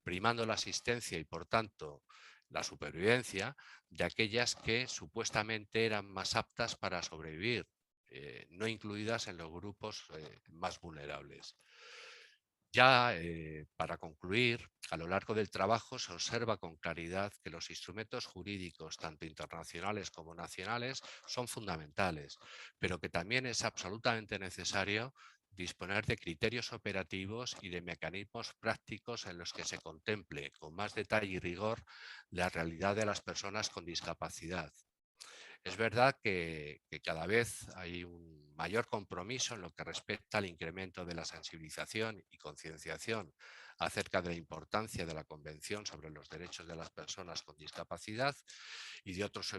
primando la asistencia y, por tanto, la supervivencia de aquellas que supuestamente eran más aptas para sobrevivir, no incluidas en los grupos más vulnerables. Ya para concluir, a lo largo del trabajo se observa con claridad que los instrumentos jurídicos, tanto internacionales como nacionales, son fundamentales, pero que también es absolutamente necesario disponer de criterios operativos y de mecanismos prácticos en los que se contemple con más detalle y rigor la realidad de las personas con discapacidad. Es verdad que cada vez hay un mayor compromiso en lo que respecta al incremento de la sensibilización y concienciación acerca de la importancia de la Convención sobre los Derechos de las Personas con Discapacidad y de otros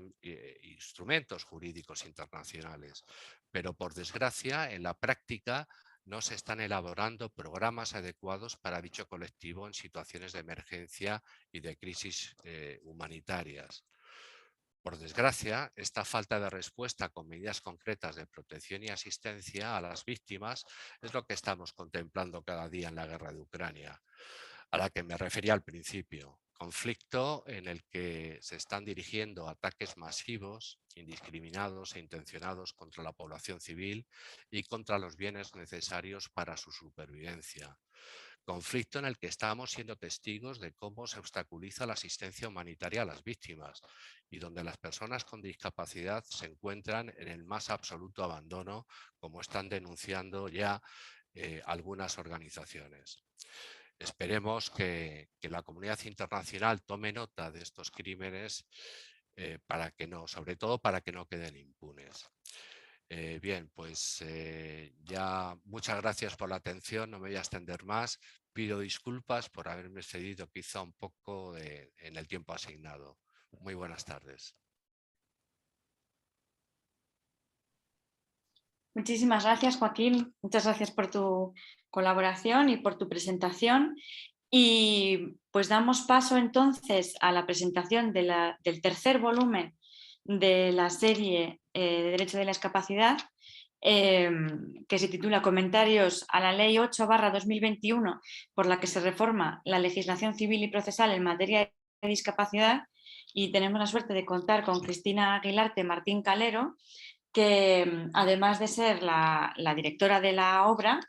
instrumentos jurídicos internacionales. Pero, por desgracia, en la práctica no se están elaborando programas adecuados para dicho colectivo en situaciones de emergencia y de crisis humanitarias. Por desgracia, esta falta de respuesta con medidas concretas de protección y asistencia a las víctimas es lo que estamos contemplando cada día en la guerra de Ucrania, a la que me refería al principio. Conflicto en el que se están dirigiendo ataques masivos, indiscriminados e intencionados contra la población civil y contra los bienes necesarios para su supervivencia. Conflicto en el que estamos siendo testigos de cómo se obstaculiza la asistencia humanitaria a las víctimas y donde las personas con discapacidad se encuentran en el más absoluto abandono, como están denunciando ya algunas organizaciones. Esperemos que la comunidad internacional tome nota de estos crímenes sobre todo para que no queden impunes. Bien, pues ya muchas gracias por la atención, no me voy a extender más. Pido disculpas por haberme excedido quizá un poco en el tiempo asignado. Muy buenas tardes. Muchísimas gracias, Joaquín. Muchas gracias por tu colaboración y por tu presentación. Y pues damos paso entonces a la presentación del tercer volumen de la serie de Derecho de la Discapacidad, que se titula Comentarios a la Ley 8/2021, por la que se reforma la legislación civil y procesal en materia de discapacidad. Y tenemos la suerte de contar con Cristina Aguilarte Martín Calero, que además de ser la directora de la obra,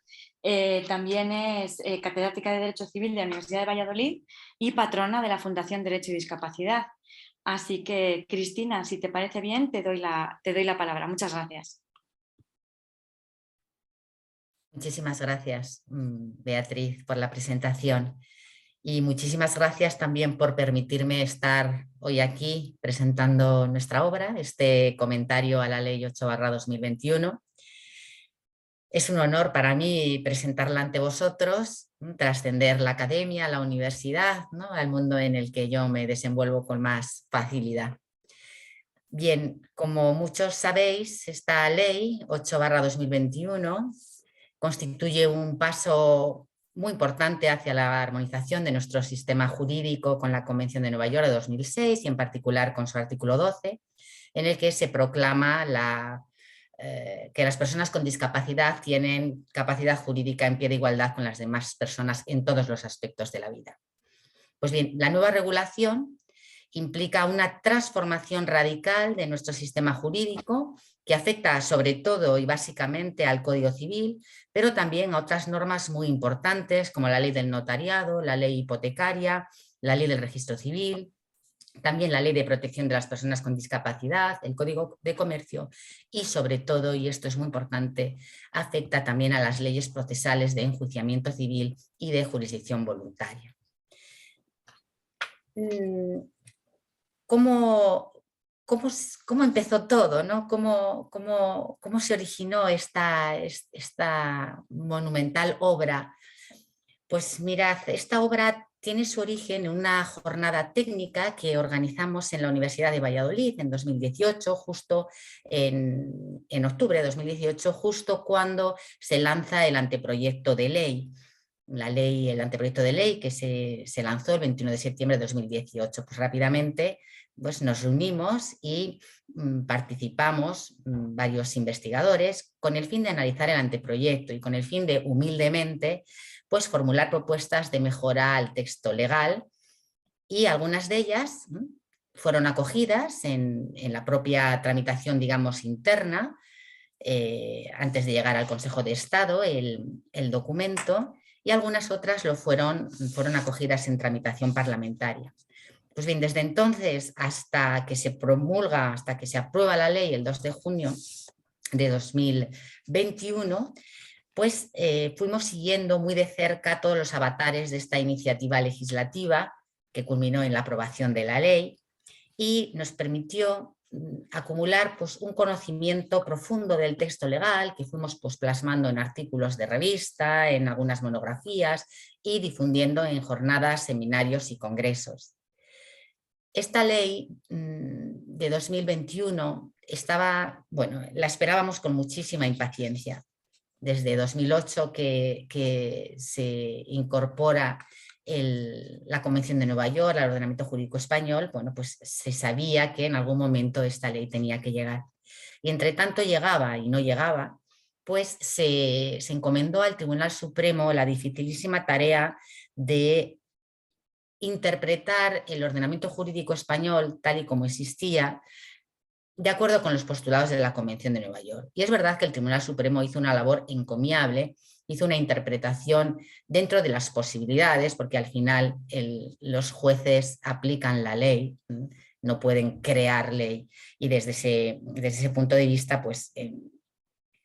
también es catedrática de Derecho Civil de la Universidad de Valladolid y patrona de la Fundación Derecho y Discapacidad. Así que, Cristina, si te parece bien, te doy la palabra. Muchas gracias. Muchísimas gracias, Beatriz, por la presentación. Y muchísimas gracias también por permitirme estar hoy aquí presentando nuestra obra, este comentario a la Ley 8/2021. Es un honor para mí presentarla ante vosotros, trascender la academia, la universidad, ¿no?, al mundo en el que yo me desenvuelvo con más facilidad. Bien, como muchos sabéis, esta Ley 8/2021 constituye un paso muy importante hacia la armonización de nuestro sistema jurídico con la Convención de Nueva York de 2006 y en particular con su artículo 12, en el que se proclama la que las personas con discapacidad tienen capacidad jurídica en pie de igualdad con las demás personas en todos los aspectos de la vida. Pues bien, la nueva regulación implica una transformación radical de nuestro sistema jurídico que afecta sobre todo y básicamente al Código Civil, pero también a otras normas muy importantes como la ley del notariado, la ley hipotecaria, la ley del registro civil, también la ley de protección de las personas con discapacidad, el Código de Comercio y sobre todo, y esto es muy importante, afecta también a las leyes procesales de enjuiciamiento civil y de jurisdicción voluntaria. ¿Cómo empezó todo, ¿no? ¿Cómo se originó esta monumental obra? Pues mirad, esta obra tiene su origen en una jornada técnica que organizamos en la Universidad de Valladolid en 2018, justo en octubre de 2018, justo cuando se lanza el anteproyecto de ley. El anteproyecto de ley que se lanzó el 21 de septiembre de 2018. Pues rápidamente pues nos reunimos y participamos varios investigadores con el fin de analizar el anteproyecto y con el fin de humildemente pues formular propuestas de mejora al texto legal, y algunas de ellas fueron acogidas en la propia tramitación, digamos, interna, antes de llegar al Consejo de Estado, el documento, y algunas otras fueron acogidas en tramitación parlamentaria. Pues bien, desde entonces hasta que se promulga, hasta que se aprueba la ley el 2 de junio de 2021, pues fuimos siguiendo muy de cerca todos los avatares de esta iniciativa legislativa que culminó en la aprobación de la ley y nos permitió acumular pues, un conocimiento profundo del texto legal que fuimos pues, plasmando en artículos de revista, en algunas monografías y difundiendo en jornadas, seminarios y congresos. Esta ley de 2021 la esperábamos con muchísima impaciencia. Desde 2008 que se incorpora la Convención de Nueva York al ordenamiento jurídico español, bueno, pues se sabía que en algún momento esta ley tenía que llegar. Y entre tanto llegaba y no llegaba, pues se encomendó al Tribunal Supremo la dificilísima tarea de interpretar el ordenamiento jurídico español tal y como existía, de acuerdo con los postulados de la Convención de Nueva York. Y es verdad que el Tribunal Supremo hizo una labor encomiable, hizo una interpretación dentro de las posibilidades, porque al final los jueces aplican la ley, no pueden crear ley, y desde ese punto de vista, pues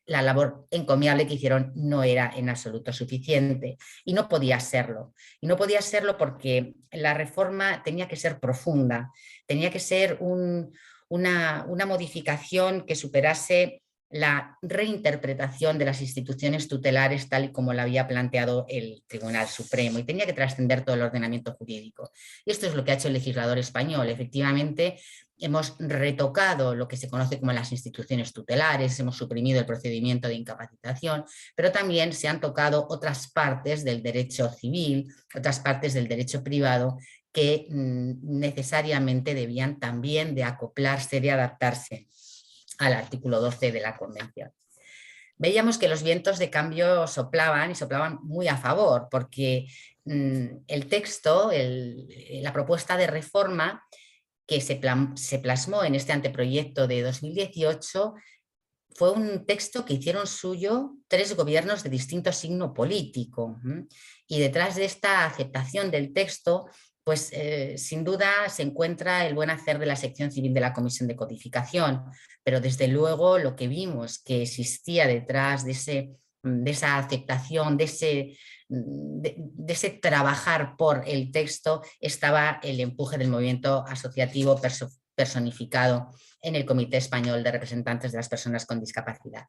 la labor encomiable que hicieron no era en absoluto suficiente y no podía serlo. Y no podía serlo porque la reforma tenía que ser profunda, tenía que ser una modificación que superase la reinterpretación de las instituciones tutelares tal y como la había planteado el Tribunal Supremo, y tenía que trascender todo el ordenamiento jurídico. Y esto es lo que ha hecho el legislador español. Efectivamente, hemos retocado lo que se conoce como las instituciones tutelares, hemos suprimido el procedimiento de incapacitación, pero también se han tocado otras partes del derecho civil, otras partes del derecho privado que necesariamente debían también de acoplarse, de adaptarse al artículo 12 de la Convención. Veíamos que los vientos de cambio soplaban y soplaban muy a favor, porque el texto, la propuesta de reforma que se plasmó en este anteproyecto de 2018 fue un texto que hicieron suyo 3 gobiernos de distinto signo político. Y detrás de esta aceptación del texto, pues sin duda se encuentra el buen hacer de la sección civil de la Comisión de Codificación, pero desde luego lo que vimos que existía detrás de esa aceptación, de ese trabajar por el texto, estaba el empuje del movimiento asociativo personificado en el Comité Español de Representantes de las Personas con Discapacidad.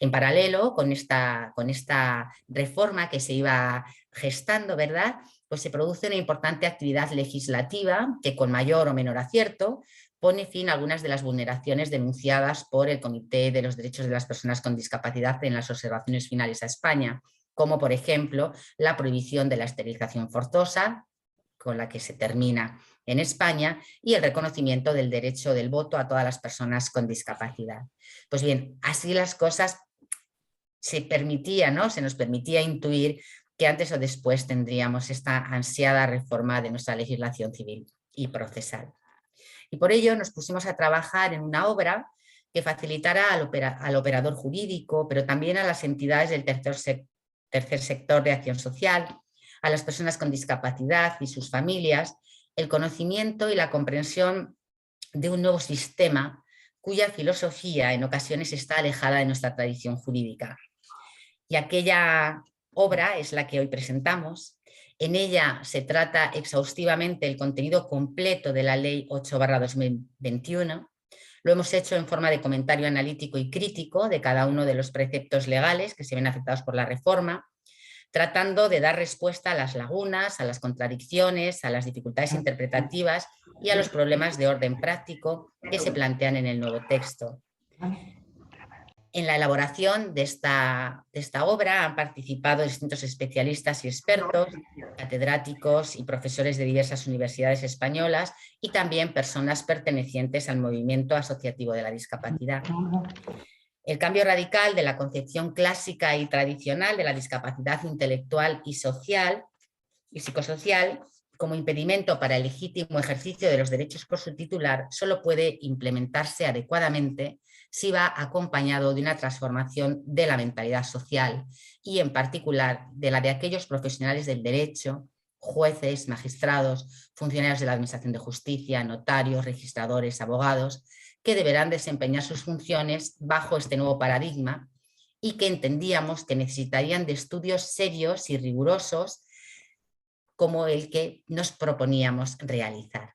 En paralelo con esta reforma que se iba gestando, ¿verdad?, pues se produce una importante actividad legislativa que con mayor o menor acierto pone fin a algunas de las vulneraciones denunciadas por el Comité de los Derechos de las Personas con Discapacidad en las observaciones finales a España, como por ejemplo la prohibición de la esterilización forzosa, con la que se termina en España y el reconocimiento del derecho del voto a todas las personas con discapacidad. Pues bien, así las cosas se nos permitía intuir que antes o después tendríamos esta ansiada reforma de nuestra legislación civil y procesal. Y por ello nos pusimos a trabajar en una obra que facilitara al operador jurídico, pero también a las entidades del tercer sector de acción social, a las personas con discapacidad y sus familias, el conocimiento y la comprensión de un nuevo sistema cuya filosofía en ocasiones está alejada de nuestra tradición jurídica. Y aquella obra es la que hoy presentamos. En ella se trata exhaustivamente el contenido completo de la Ley 8/2021. Lo hemos hecho en forma de comentario analítico y crítico de cada uno de los preceptos legales que se ven afectados por la reforma, tratando de dar respuesta a las lagunas, a las contradicciones, a las dificultades interpretativas y a los problemas de orden práctico que se plantean en el nuevo texto. En la elaboración de esta obra han participado distintos especialistas y expertos, catedráticos y profesores de diversas universidades españolas y también personas pertenecientes al movimiento asociativo de la discapacidad. El cambio radical de la concepción clásica y tradicional de la discapacidad intelectual y social y psicosocial como impedimento para el legítimo ejercicio de los derechos por su titular solo puede implementarse adecuadamente si va acompañado de una transformación de la mentalidad social y en particular de la de aquellos profesionales del derecho, jueces, magistrados, funcionarios de la Administración de Justicia, notarios, registradores, abogados, que deberán desempeñar sus funciones bajo este nuevo paradigma y que entendíamos que necesitarían de estudios serios y rigurosos como el que nos proponíamos realizar.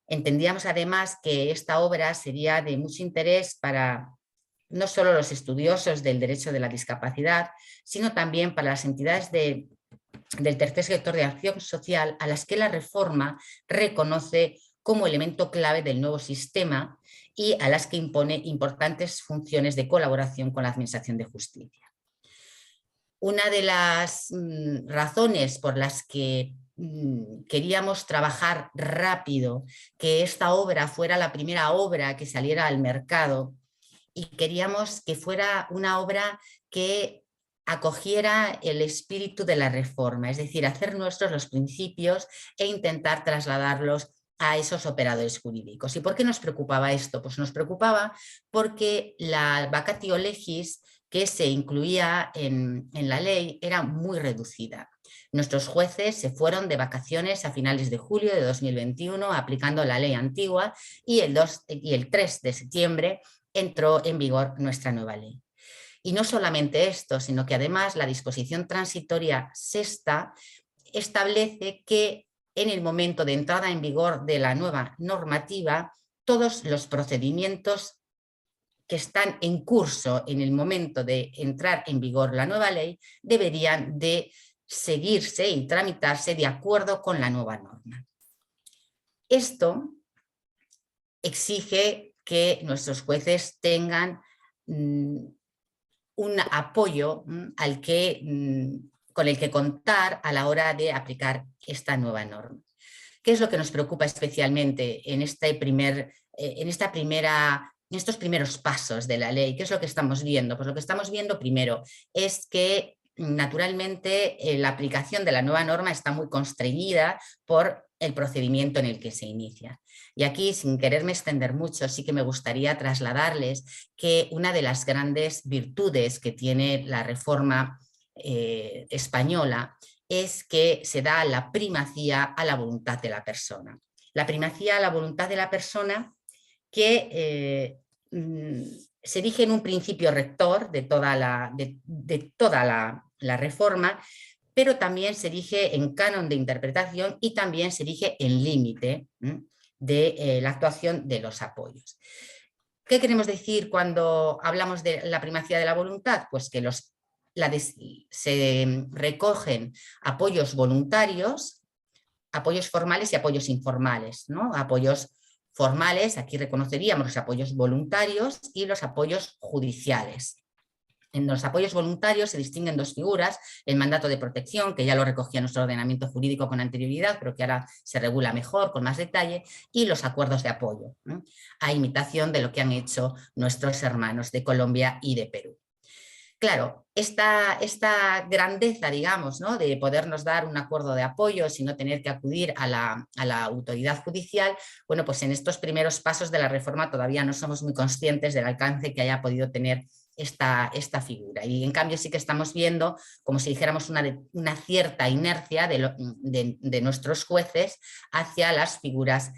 Entendíamos además que esta obra sería de mucho interés para no solo los estudiosos del derecho de la discapacidad, sino también para las entidades del tercer sector de acción social a las que la reforma reconoce como elemento clave del nuevo sistema y a las que impone importantes funciones de colaboración con la Administración de Justicia. Una de las razones por las que queríamos trabajar rápido, que esta obra fuera la primera obra que saliera al mercado y queríamos que fuera una obra que acogiera el espíritu de la reforma, es decir, hacer nuestros los principios e intentar trasladarlos a esos operadores jurídicos. ¿Y por qué nos preocupaba esto? Pues nos preocupaba porque la vacatio legis que se incluía en la ley era muy reducida. Nuestros jueces se fueron de vacaciones a finales de julio de 2021 aplicando la ley antigua y el 3 de septiembre entró en vigor nuestra nueva ley. Y no solamente esto, sino que además la disposición transitoria sexta establece que en el momento de entrada en vigor de la nueva normativa, todos los procedimientos que están en curso en el momento de entrar en vigor la nueva ley deberían de seguirse y tramitarse de acuerdo con la nueva norma. Esto exige que nuestros jueces tengan un apoyo con el que contar a la hora de aplicar esta nueva norma. ¿Qué es lo que nos preocupa especialmente en estos primeros pasos de la ley? ¿Qué es lo que estamos viendo? Pues lo que estamos viendo primero es que naturalmente la aplicación de la nueva norma está muy constreñida por el procedimiento en el que se inicia. Y aquí, sin quererme extender mucho, sí que me gustaría trasladarles que una de las grandes virtudes que tiene la reforma española es que se da la primacía a la voluntad de la persona. La primacía a la voluntad de la persona que se erige en un principio rector de toda la reforma, pero también se erige en canon de interpretación y también se erige en límite de la actuación de los apoyos. ¿Qué queremos decir cuando hablamos de la primacía de la voluntad? Pues que se recogen apoyos voluntarios, apoyos formales y apoyos informales, ¿no? Apoyos formales, aquí reconoceríamos los apoyos voluntarios y los apoyos judiciales. En los apoyos voluntarios se distinguen dos figuras: el mandato de protección, que ya lo recogía nuestro ordenamiento jurídico con anterioridad, pero que ahora se regula mejor, con más detalle, y los acuerdos de apoyo, a imitación de lo que han hecho nuestros hermanos de Colombia y de Perú. Claro, esta grandeza, digamos, ¿no?, de podernos dar un acuerdo de apoyo sin no tener que acudir a la autoridad judicial, bueno, pues en estos primeros pasos de la reforma todavía no somos muy conscientes del alcance que haya podido tener esta figura. Y en cambio sí que estamos viendo, como si dijéramos, una cierta inercia de nuestros jueces hacia las figuras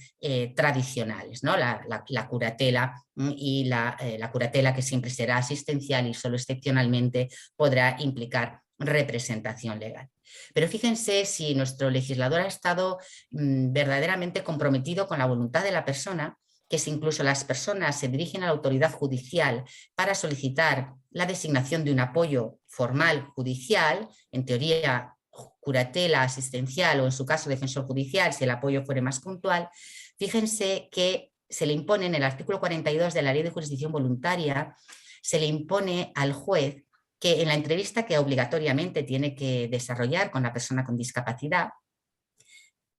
tradicionales, ¿no? La curatela y la curatela, que siempre será asistencial y solo excepcionalmente podrá implicar representación legal. Pero fíjense si nuestro legislador ha estado verdaderamente comprometido con la voluntad de la persona, que si incluso las personas se dirigen a la autoridad judicial para solicitar la designación de un apoyo formal judicial, en teoría curatela asistencial o en su caso defensor judicial, si el apoyo fuere más puntual, fíjense que se le impone en el artículo 42 de la Ley de Jurisdicción Voluntaria, se le impone al juez que en la entrevista que obligatoriamente tiene que desarrollar con la persona con discapacidad,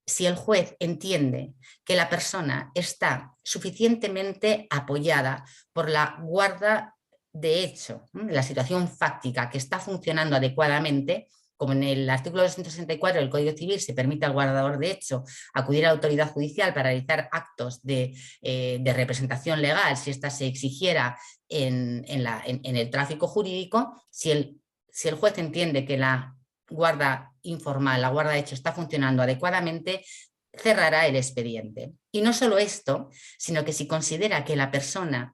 si el juez entiende que la persona está suficientemente apoyada por la guarda de hecho, la situación fáctica, que está funcionando adecuadamente, como en el artículo 264 del Código Civil se permite al guardador de hecho acudir a la autoridad judicial para realizar actos de representación legal, si ésta se exigiera en el tráfico jurídico, si el juez entiende que la guarda informal, la guarda de hecho está funcionando adecuadamente, cerrará el expediente. Y no solo esto, sino que si considera que la persona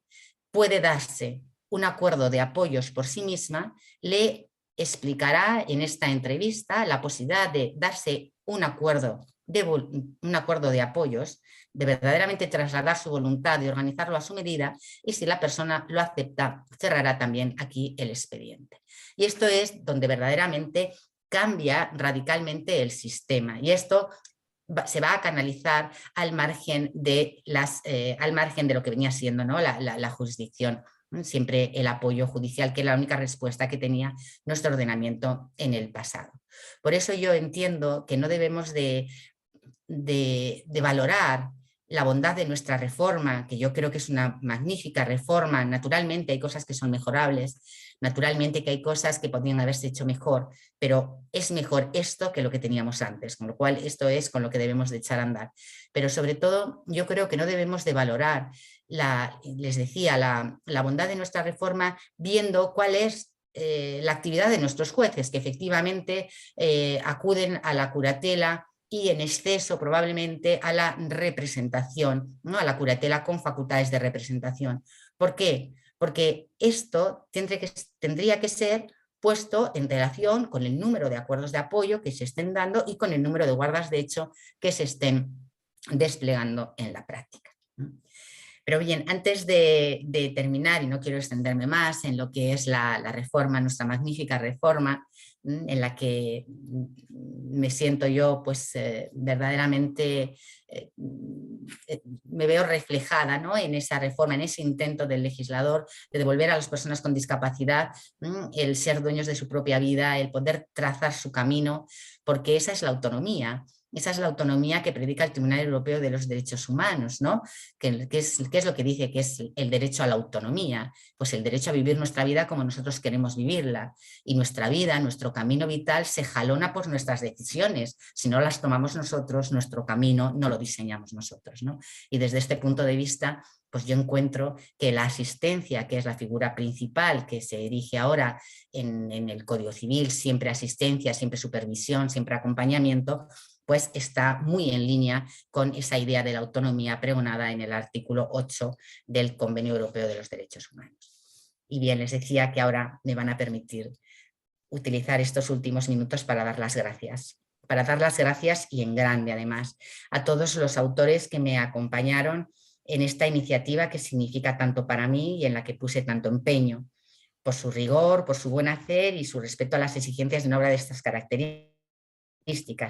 puede darse un acuerdo de apoyos por sí misma, le explicará en esta entrevista la posibilidad de darse un acuerdo de apoyos, de verdaderamente trasladar su voluntad y organizarlo a su medida, y si la persona lo acepta, cerrará también aquí el expediente. Y esto es donde verdaderamente cambia radicalmente el sistema, y esto se va a canalizar al margen de lo que venía siendo, ¿no?, la jurisdicción. Siempre el apoyo judicial, que es la única respuesta que tenía nuestro ordenamiento en el pasado. Por eso yo entiendo que no debemos de valorar la bondad de nuestra reforma, que yo creo que es una magnífica reforma. Naturalmente hay cosas que son mejorables, naturalmente que hay cosas que podrían haberse hecho mejor, pero es mejor esto que lo que teníamos antes, con lo cual esto es con lo que debemos de echar a andar. Pero sobre todo yo creo que no debemos de valorar, les decía, la bondad de nuestra reforma viendo cuál es la actividad de nuestros jueces, que efectivamente acuden a la curatela y en exceso probablemente a la representación, ¿no?, a la curatela con facultades de representación. ¿Por qué? Porque esto tendría que ser puesto en relación con el número de acuerdos de apoyo que se estén dando y con el número de guardas de hecho que se estén desplegando en la práctica. Pero bien, antes de terminar, y no quiero extenderme más en lo que es la reforma, nuestra magnífica reforma, en la que me siento yo pues verdaderamente me veo reflejada, ¿no?, en esa reforma, en ese intento del legislador de devolver a las personas con discapacidad el ser dueños de su propia vida, el poder trazar su camino, porque esa es la autonomía. Esa es la autonomía que predica el Tribunal Europeo de los Derechos Humanos, ¿no? ¿Qué es lo que dice que es el derecho a la autonomía? Pues el derecho a vivir nuestra vida como nosotros queremos vivirla. Y nuestra vida, nuestro camino vital se jalona por nuestras decisiones. Si no las tomamos nosotros, nuestro camino no lo diseñamos nosotros, ¿no? Y desde este punto de vista, pues yo encuentro que la asistencia, que es la figura principal que se erige ahora en el Código Civil, siempre asistencia, siempre supervisión, siempre acompañamiento, pues está muy en línea con esa idea de la autonomía pregonada en el artículo 8 del Convenio Europeo de los Derechos Humanos. Y bien, les decía que ahora me van a permitir utilizar estos últimos minutos para dar las gracias. Para dar las gracias, y en grande además, a todos los autores que me acompañaron en esta iniciativa que significa tanto para mí y en la que puse tanto empeño, por su rigor, por su buen hacer y su respeto a las exigencias de una obra de estas características.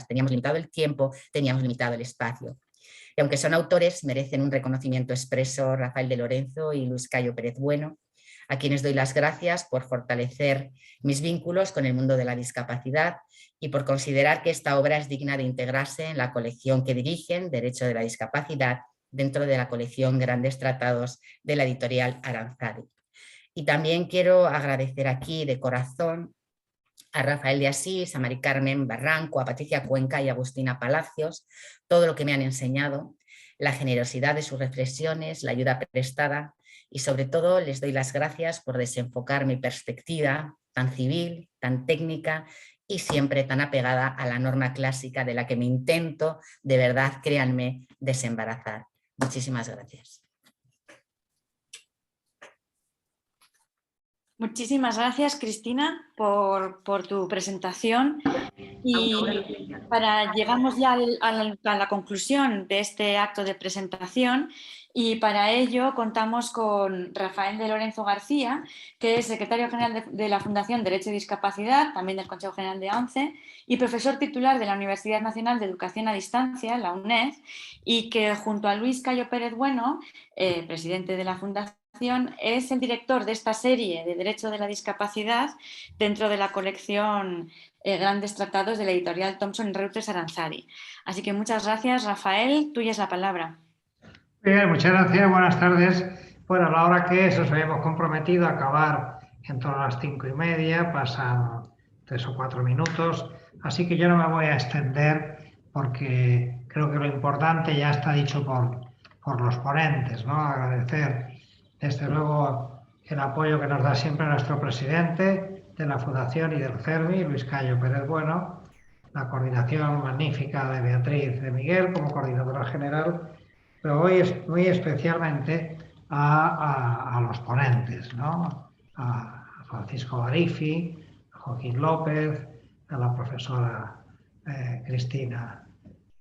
Teníamos limitado el tiempo, teníamos limitado el espacio. Y aunque son autores, merecen un reconocimiento expreso Rafael de Lorenzo y Luis Cayo Pérez Bueno, a quienes doy las gracias por fortalecer mis vínculos con el mundo de la discapacidad y por considerar que esta obra es digna de integrarse en la colección que dirigen, Derecho de la Discapacidad, dentro de la colección Grandes Tratados de la editorial Aranzadi. Y también quiero agradecer aquí de corazón a Rafael de Asís, a Mari Carmen Barranco, a Patricia Cuenca y a Agustina Palacios, todo lo que me han enseñado, la generosidad de sus reflexiones, la ayuda prestada y sobre todo les doy las gracias por desenfocar mi perspectiva tan civil, tan técnica y siempre tan apegada a la norma clásica de la que me intento, de verdad, créanme, desembarazar. Muchísimas gracias. Muchísimas gracias, Cristina, por tu presentación. Y llegamos ya a la conclusión de este acto de presentación y para ello contamos con Rafael de Lorenzo García, que es secretario general de la Fundación Derecho y Discapacidad, también del Consejo General de ONCE, y profesor titular de la Universidad Nacional de Educación a Distancia, la UNED, y que junto a Luis Cayo Pérez Bueno, presidente de la Fundación, es el director de esta serie de Derecho de la Discapacidad dentro de la colección Grandes Tratados de la editorial Thomson Reuters Aranzadi. Así que muchas gracias, Rafael. Tuya es la palabra. Bien, muchas gracias. Buenas tardes. Bueno, a la hora que es, os habíamos comprometido a acabar en torno a las 5:30, pasan 3 o 4 minutos, así que yo no me voy a extender porque creo que lo importante ya está dicho por los ponentes, ¿no? Agradecer desde luego el apoyo que nos da siempre nuestro presidente de la Fundación y del CERMI, Luis Cayo Pérez Bueno, la coordinación magnífica de Beatriz de Miguel como coordinadora general, pero hoy es muy especialmente a los ponentes, ¿no? A Francisco Garifi, a Joaquín López, a la profesora Cristina,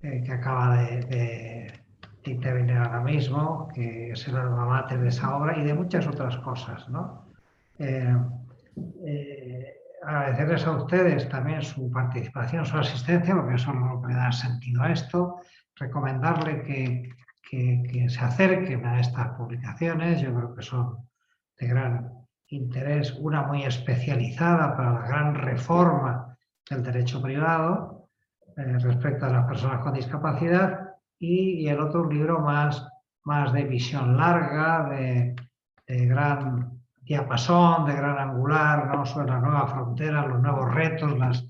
que acaba de intervenir ahora mismo, que es el alma mater de esa obra, y de muchas otras cosas, ¿no? Agradecerles a ustedes también su participación, su asistencia, porque eso es lo que da sentido a esto. Recomendarle que se acerquen a estas publicaciones, yo creo que son de gran interés, una muy especializada para la gran reforma del derecho privado respecto a las personas con discapacidad, y el otro libro más de visión larga, de gran diapasón, de gran angular, ¿no? Sobre las nuevas fronteras, los nuevos retos, las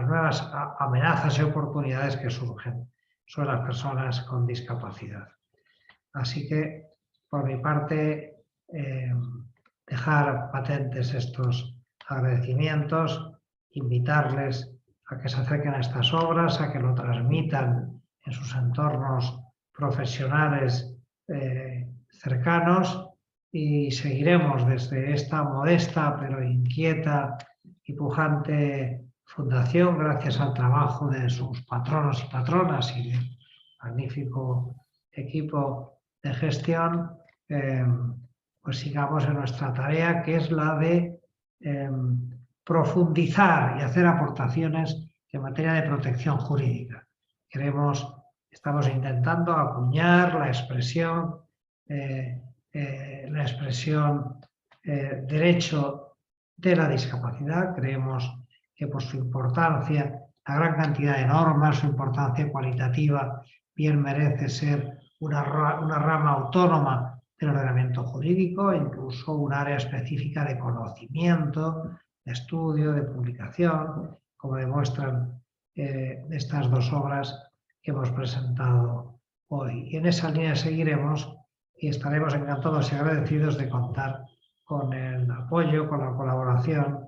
nuevas amenazas y oportunidades que surgen sobre las personas con discapacidad. Así que, por mi parte, dejar patentes estos agradecimientos, invitarles a que se acerquen a estas obras, a que lo transmitan en sus entornos profesionales cercanos, y seguiremos desde esta modesta pero inquieta y pujante fundación, gracias al trabajo de sus patronos y patronas y del magnífico equipo de gestión, pues sigamos en nuestra tarea, que es la de profundizar y hacer aportaciones en materia de protección jurídica. Estamos intentando acuñar la expresión derecho de la discapacidad. Creemos que por su importancia, la gran cantidad de normas, su importancia cualitativa, bien merece ser una rama autónoma del ordenamiento jurídico, incluso un área específica de conocimiento, de estudio, de publicación, como demuestran estas dos obras que hemos presentado hoy. Y en esa línea seguiremos y estaremos encantados y agradecidos de contar con el apoyo, con la colaboración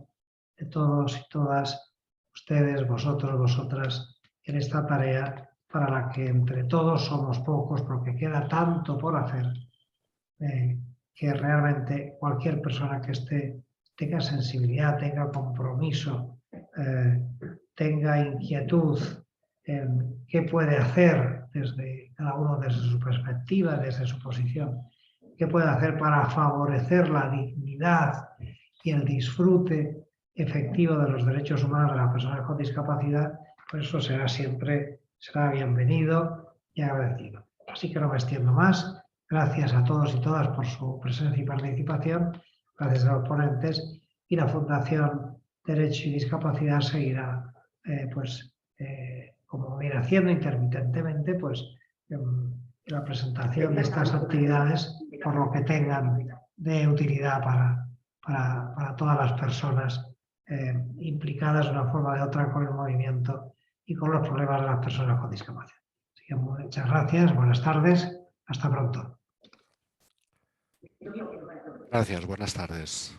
de todos y todas ustedes, vosotros, vosotras, en esta tarea para la que entre todos somos pocos, porque queda tanto por hacer, que realmente cualquier persona que tenga sensibilidad, tenga compromiso, tenga inquietud en qué puede hacer desde cada uno, desde su perspectiva, desde su posición, qué puede hacer para favorecer la dignidad y el disfrute efectivo de los derechos humanos de las personas con discapacidad, pues eso será bienvenido y agradecido. Así que no me extiendo más, Gracias a todos y todas por su presencia y participación. Gracias a los ponentes. Y la Fundación Derecho y Discapacidad seguirá, como viene haciendo intermitentemente, la presentación de estas actividades por lo que tengan de utilidad para todas las personas implicadas de una forma o de otra con el movimiento y con los problemas de las personas con discapacidad. Así que muchas gracias, buenas tardes, hasta pronto. Gracias, buenas tardes.